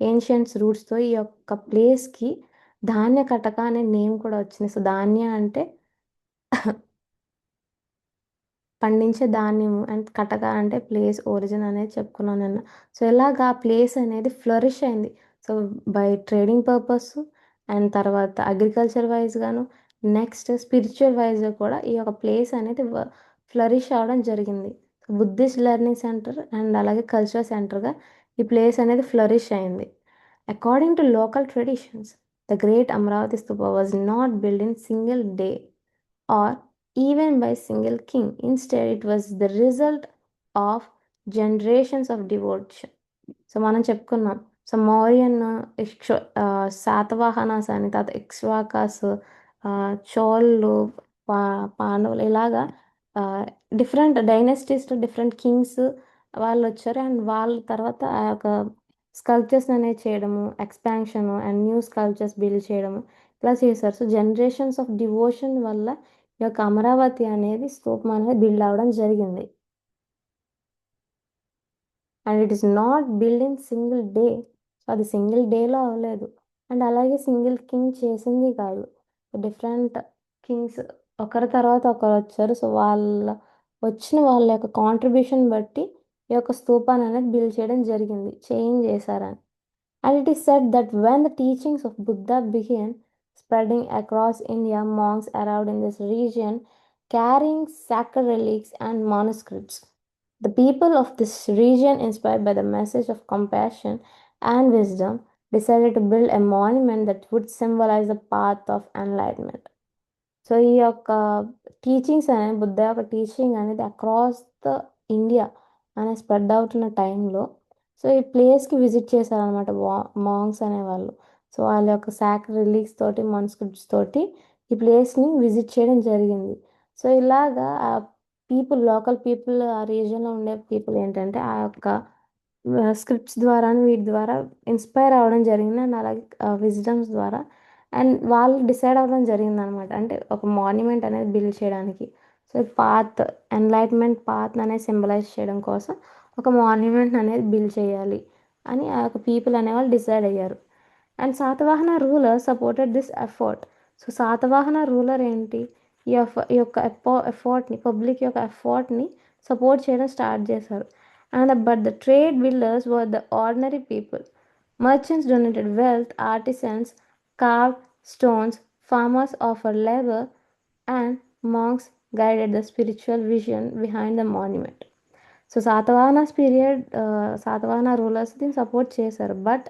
ఏన్షియంట్స్ రూట్స్తో ఈ యొక్క ప్లేస్కి ధాన్య కటక అనే నేమ్ కూడా వచ్చింది. సో ధాన్య అంటే పండించే ధాన్యము అండ్ కటక అంటే ప్లేస్ ఒరిజిన్ అనేది చెప్పుకున్నాను నిన్న. సో ఇలాగా ఆ ప్లేస్ అనేది ఫ్లరిష్ అయింది. So by trading purpose and తర్వాత అగ్రికల్చర్ వైజ్గాను నెక్స్ట్ స్పిరిచువల్ వైజ్గా కూడా ఈ యొక్క ప్లేస్ అనేది ఫ్లరిష్ అవ్వడం జరిగింది. బుద్ధిస్ట్ లెర్నింగ్ సెంటర్ అండ్ అలాగే కల్చరల్ సెంటర్గా ఈ ప్లేస్ అనేది ఫ్లరిష్ అయింది. According to local traditions, the great Amaravati stupa was not build in single day or even by single king. Instead, it was the result of generations of devotion. So మనం చెప్పుకున్నాం. సో మౌర్యన్ శాతవాహనాస్ అని తర్వాత ఇక్ష్వాకాస్ చోళ్ళు పాండవులు ఇలాగా డిఫరెంట్ డైనస్టీస్లో డిఫరెంట్ కింగ్స్ వాళ్ళు వచ్చారు అండ్ వాళ్ళ తర్వాత ఆ యొక్క స్కల్ప్చర్స్ అనేది చేయడము expansion and new sculptures build చేయడము ఇలా చేశారు. సో జనరేషన్స్ ఆఫ్ డివోషన్ వల్ల ఈ యొక్క అమరావతి అనేది స్తూపం అనేది బిల్డ్ అవ్వడం జరిగింది. And it is not build in single day. So అది సింగిల్ డేలో అవ్వలేదు అండ్ అలాగే సింగిల్ కింగ్ చేసింది కాదు. డిఫరెంట్ కింగ్స్ ఒకరి తర్వాత ఒకరు వచ్చారు. సో వాళ్ళ యొక్క కాంట్రిబ్యూషన్ బట్టి ఈ యొక్క స్తూపాన్ని అనేది బిల్డ్ చేయడం జరిగింది, చేంజ్ చేశారని. And it is said that when the teachings of Buddha began spreading across India, monks arrived in this region carrying sacred relics and manuscripts. The people of this region, inspired by the message of compassion and wisdom, decided to build a monument that would symbolize the path of enlightenment. So ఈ యొక్క టీచింగ్స్ అనేది బుద్ధ యొక్క టీచింగ్ అనేది అక్రాస్ ద ఇండియా అనే స్ప్రెడ్ అవుతున్న టైంలో సో ఈ ప్లేస్కి విజిట్ చేశారనమాట మాంగ్స్ అనేవాళ్ళు. సో వాళ్ళ యొక్క సాక్రెడ్ రిలీక్స్ తోటి మన్స్క్రిప్ట్స్ తోటి ఈ ప్లేస్ని విజిట్ చేయడం జరిగింది. సో ఇలాగా ఆ లోకల్ పీపుల్ ఆ రీజియన్లో ఉండే పీపుల్ ఏంటంటే ఆ యొక్క స్క్రిప్ట్స్ ద్వారా వీటి ద్వారా ఇన్స్పైర్ అవ్వడం జరిగింది అండ్ అలాగే విజ్డమ్స్ ద్వారా అండ్ వాళ్ళు డిసైడ్ అవ్వడం జరిగింది అనమాట. అంటే ఒక మాన్యుమెంట్ అనేది బిల్డ్ చేయడానికి. సో పాత్ ఎన్లైట్మెంట్ పాత్ అనేది సింబలైజ్ చేయడం కోసం ఒక మాన్యుమెంట్ అనేది బిల్డ్ చేయాలి అని ఆ యొక్క పీపుల్ అనేవాళ్ళు డిసైడ్ అయ్యారు. And Satavahana ruler supported this effort. So Satavahana ruler ఏంటి ఈ యొక్క ఎఫర్ట్ని పబ్లిక్ యొక్క ఎఫర్ట్ని సపోర్ట్ చేయడం స్టార్ట్ చేశారు. But the trade builders were the ordinary people. Merchants donated wealth, artisans carved stones, farmers offered labor, and monks guided the spiritual vision behind the monument. So Satavahana rulers దీన్ని సపోర్ట్ చేశారు. బట్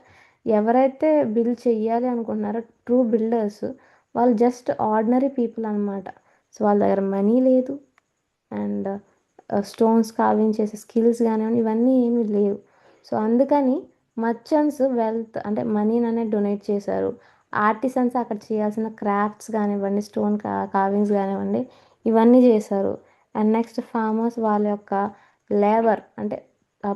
ఎవరైతే బిల్డ్ చెయ్యాలి అనుకుంటున్నారో ట్రూ బిల్డర్స్ వాళ్ళు జస్ట్ ఆర్డినరీ పీపుల్ అనమాట. సో వాళ్ళ దగ్గర మనీ లేదు అండ్ స్టోన్స్ కార్వింగ్ చేసే స్కిల్స్ కానివ్వండి ఇవన్నీ ఏమీ లేవు. సో అందుకని మర్చెంట్స్ వెల్త్ అంటే మనీని అనేది డొనేట్ చేశారు. ఆర్టిసన్స్ అక్కడ చేయాల్సిన క్రాఫ్ట్స్ కానివ్వండి స్టోన్ కార్వింగ్స్ కానివ్వండి ఇవన్నీ చేశారు. అండ్ నెక్స్ట్ ఫార్మర్స్ వాళ్ళ యొక్క లేబర్ అంటే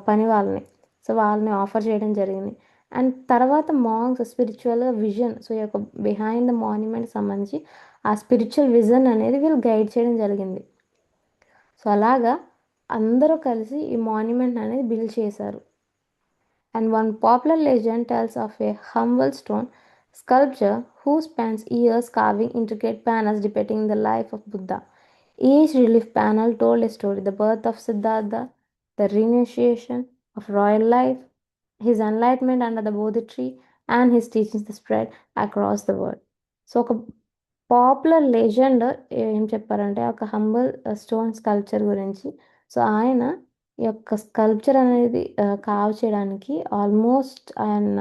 పని వాళ్ళని ఆఫర్ చేయడం జరిగింది. అండ్ తర్వాత మాంగ్స్ స్పిరిచువల్ విజన్ సో ఈ యొక్క బిహైండ్ ద మాన్యుమెంట్ సంబంధించి ఆ స్పిరిచువల్ విజన్ అనేది వీళ్ళు గైడ్ చేయడం జరిగింది. సో అలాగా అందరూ కలిసి ఈ మాన్యుమెంట్ అనేది బిల్డ్ చేశారు. And one popular legend tells of a humble stone sculpture who spends years carving intricate panels depicting the life of Buddha. Each relief panel told a story: the birth of Siddhartha, the renunciation of royal life, his enlightenment under the Bodhi tree, and his teachings that spread across the world. So ఒక పాపులర్ లెజెండ్ ఏం చెప్పారంటే ఒక హంబల్ స్టోన్ స్కల్ప్చర్ గురించి. సో ఆయన ఈ యొక్క స్కల్ప్చర్ అనేది కావ్ చేయడానికి ఆల్మోస్ట్ ఆయన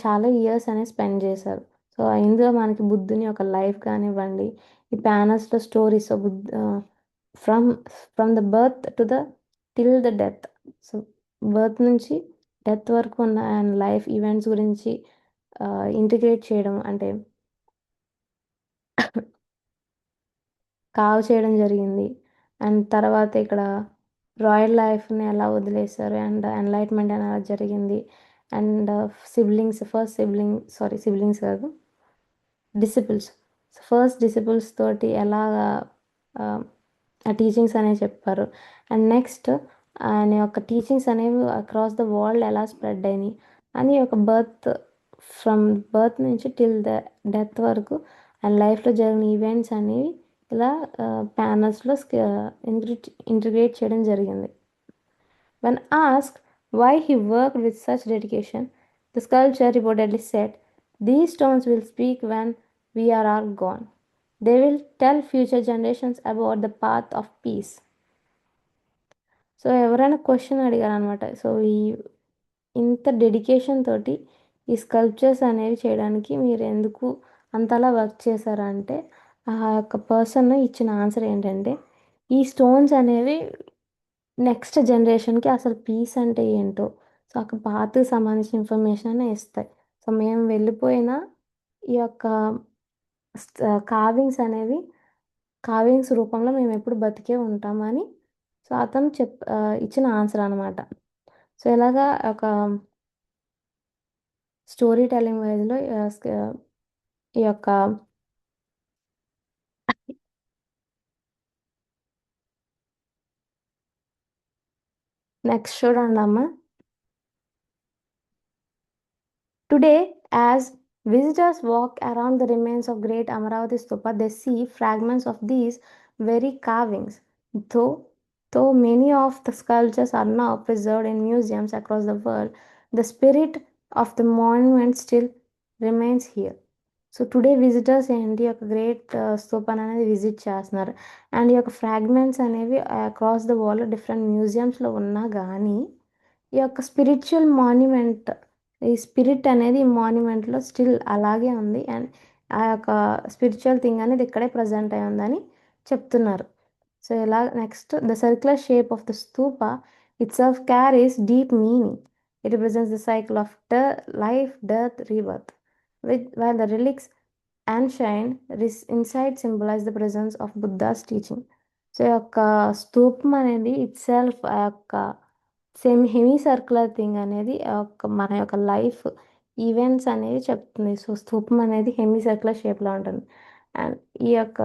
చాలా ఇయర్స్ అనేది స్పెండ్ చేశారు. సో ఇందులో మనకి బుద్ధుని ఒక లైఫ్ కానివ్వండి, ఈ ప్యానల్స్లో stories from from the birth to the till the death. So birth నుంచి డెత్ వరకు ఉన్న ఆయన లైఫ్ ఈవెంట్స్ గురించి ఇంటిగ్రేట్ చేయడం అంటే కావ్ చేయడం జరిగింది. అండ్ తర్వాత ఇక్కడ రాయల్ లైఫ్ని ఎలా వదిలేశారు అండ్ ఎన్లైట్మెంట్ ఎలా జరిగింది. అండ్ సిబ్లింగ్స్ కాదు, డిసిపుల్స్ ఫస్ట్ డిసిపుల్స్ తోటి ఎలాగా ఆ టీచింగ్స్ అనేవి చెప్పారు. అండ్ నెక్స్ట్ ఆయన యొక్క టీచింగ్స్ అనేవి అక్రాస్ ద వరల్డ్ ఎలా స్ప్రెడ్ అయినాయి అని ఒక ఫ్రమ్ బర్త్ నుంచి టిల్ ద డెత్ వరకు ఆయన లైఫ్లో జరిగిన ఈవెంట్స్ అనేవి ఇలా ప్యానల్స్లో ఇంటిగ్రేట్ చేయడం జరిగింది. When asked why he worked with such dedication, the sculptor reportedly said, "These stones will speak when we are all gone. They will tell future generations about the path of peace." So ఎవరైనా క్వశ్చన్ అడిగారు అనమాట. సో ఇంత డెడికేషన్ తోటి ఈ స్కల్ప్చర్స్ అనేవి చేయడానికి మీరు ఎందుకు అంతలా వర్క్ చేశారంటే ఆ యొక్క పర్సన్ ఇచ్చిన ఆన్సర్ ఏంటంటే, ఈ స్టోన్స్ అనేవి నెక్స్ట్ జనరేషన్కి అసలు పీస్ అంటే ఏంటో, సో ఒక పాతకి సంబంధించిన ఇన్ఫర్మేషన్ ఇస్తాయి. సో మేము వెళ్ళిపోయిన ఈ యొక్క కావింగ్స్ రూపంలో మేము ఎప్పుడు బతికే ఉంటామని సో అతను ఇచ్చిన ఆన్సర్ అనమాట. సో ఇలాగా ఒక స్టోరీ టెల్లింగ్ వైజ్లో ఈ యొక్క నెక్స్ట్ చూడండి అమ్మ. Today, as visitors walk around the remains of Great Amaravati Stupa, they see fragments of these very carvings. Though many of the sculptures are now preserved in museums across the world, the spirit of the monument still remains here. So today visitors ఏంటి ఒక గ్రేట్ స్తూపాన్ని అనేది విజిట్ చేస్తున్నారు. అండ్ ఈ యొక్క ఫ్రాగ్మెంట్స్ అనేవి అక్రాస్ ద వరల్డ్ డిఫరెంట్ మ్యూజియంస్లో ఉన్నా కానీ ఈ యొక్క స్పిరిచువల్ మాన్యుమెంట్, ఈ స్పిరిట్ అనేది ఈ మాన్యుమెంట్లో స్టిల్ అలాగే ఉంది. అండ్ ఆ యొక్క స్పిరిచువల్ థింగ్ అనేది ఇక్కడే ప్రజెంట్ అయి ఉందని చెప్తున్నారు. సో ఇలా next the circular shape of the stupa itself carries deep meaning. It represents the cycle of life, death, rebirth. While the relics and shine inside symbolize the presence of Buddha's teaching. So ఈ యొక్క స్తూపం అనేది ఇట్ సెల్ఫ్ ఆ యొక్క హెమీ సర్క్యులర్ థింగ్ అనేది మన యొక్క లైఫ్ ఈవెంట్స్ అనేవి చెప్తుంది. సో స్తూపం అనేది హెమీ సర్క్యులర్ షేప్లో ఉంటుంది. అండ్ ఈ యొక్క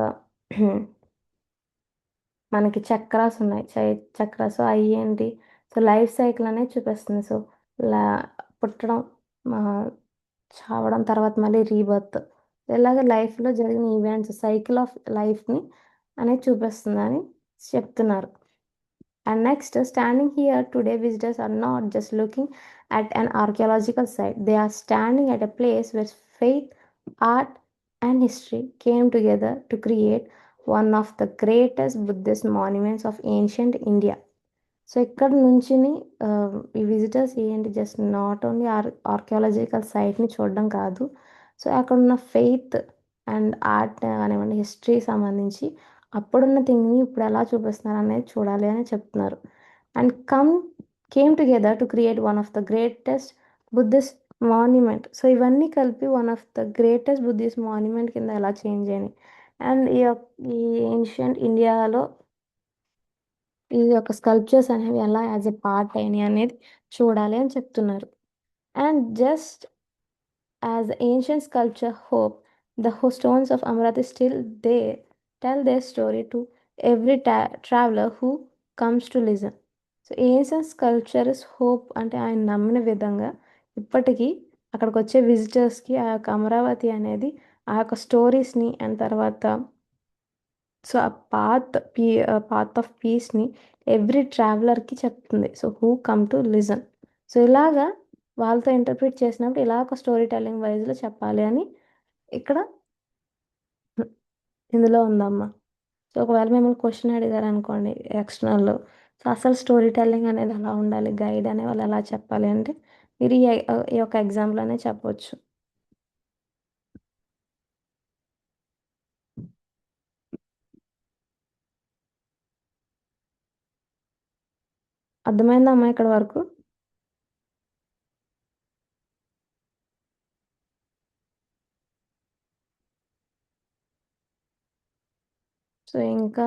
మనకి చక్రాస్ ఉన్నాయి, చక్రాస్ అవి ఏంటి, సో లైఫ్ సైకిల్ అనేది చూపిస్తుంది. సో పుట్టడం, చావడం, తర్వాత మళ్ళీ రీబర్త్, ఇలాగ లైఫ్లో జరిగిన ఈవెంట్స్ సైకిల్ ఆఫ్ లైఫ్ని అనేది చూపిస్తుందని చెప్తున్నారు. And next, standing here today, visitors are not just looking at an archaeological site. They are standing at a place where faith, art, and history came together to create one of the greatest Buddhist monuments of ancient India. So ఇక్కడ నుంచి ఈ విజిటర్స్ ఏంటి, జస్ట్ నాట్ ఓన్లీ ఆర్కియాలజికల్ సైట్ని చూడడం కాదు, సో అక్కడ ఉన్న ఫెయిత్ అండ్ ఆర్ట్ కానివ్వండి, హిస్టరీ సంబంధించి అప్పుడున్న థింగ్ని ఇప్పుడు ఎలా చూపిస్తున్నారు అనేది చూడాలి అని చెప్తున్నారు. And came together to create one of the greatest Buddhist monument. So ఇవన్నీ కలిపి one of the greatest Buddhist monument కింద ఎలా చేంజ్ అయినాయి. అండ్ ఈ ఏన్షియంట్ ఇండియాలో ఈ యొక్క స్కల్ప్చర్స్ అనేవి ఎలా యాజ్ ఎ పార్ట్ అయినాయి అనేది చూడాలి అని చెప్తున్నారు. And just as the ancient sculpture hope, the stones of Amaravati still they tell their story to every traveller who comes to listen. So ancient sculpture is hope అంటే ఆయన నమ్మిన విధంగా ఇప్పటికీ అక్కడికి వచ్చే విజిటర్స్కి ఆ యొక్క అమరావతి అనేది ఆ యొక్క స్టోరీస్ని అండ్ తర్వాత సో ఆ పాత్ ఆఫ్ పీస్ని ఎవ్రీ ట్రావెలర్కి చెప్తుంది. So who come to listen. So ఇలాగా వాళ్ళతో ఇంటర్ప్రిట్ చేసినప్పుడు ఇలా ఒక స్టోరీ టెల్లింగ్ వైజ్లో చెప్పాలి అని ఇక్కడ ఇందులో ఉందమ్మా. సో ఒకవేళ మిమ్మల్ని క్వశ్చన్ అడిగారు అనుకోండి ఎక్స్టర్నల్లో, సో అసలు స్టోరీ టెల్లింగ్ అనేది ఎలా ఉండాలి, గైడ్ అనే వాళ్ళు ఎలా చెప్పాలి అంటే మీరు ఈ యొక్క ఎగ్జాంపుల్ అనే చెప్పవచ్చు. అర్థమైందా అమ్మా ఇక్కడ వరకు? సో ఇంకా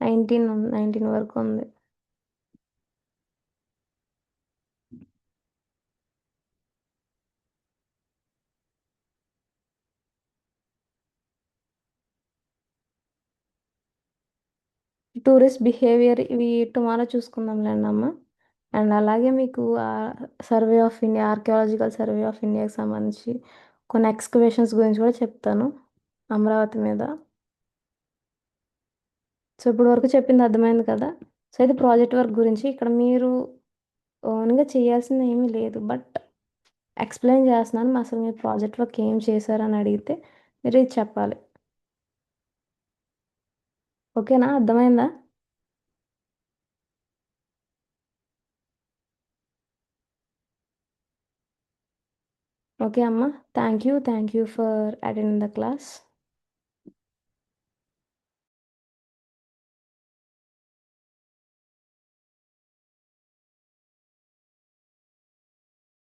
19 వరకు ఉంది. టూరిస్ట్ బిహేవియర్ ఇవి టుమారో చూసుకుందాంలేండి అమ్మ. అండ్ అలాగే మీకు survey of India, archaeological survey of ఇండియాకి సంబంధించి కొన్ని ఎక్స్కవేషన్స్ గురించి కూడా చెప్తాను అమరావతి మీద. సో ఇప్పుడు వరకు చెప్పింది అర్థమైంది కదా. సో ఇది ప్రాజెక్ట్ వర్క్ గురించి. ఇక్కడ మీరు ఓన్గా చేయాల్సింది ఏమీ లేదు, బట్ ఎక్స్ప్లెయిన్ చేస్తున్నాను. అసలు మీరు ప్రాజెక్ట్ వర్క్ ఏం చేశారని అడిగితే మీరు ఇది చెప్పాలి. ఓకేనా, అర్థమైందా? ఓకే అమ్మ, thank you for attending the class.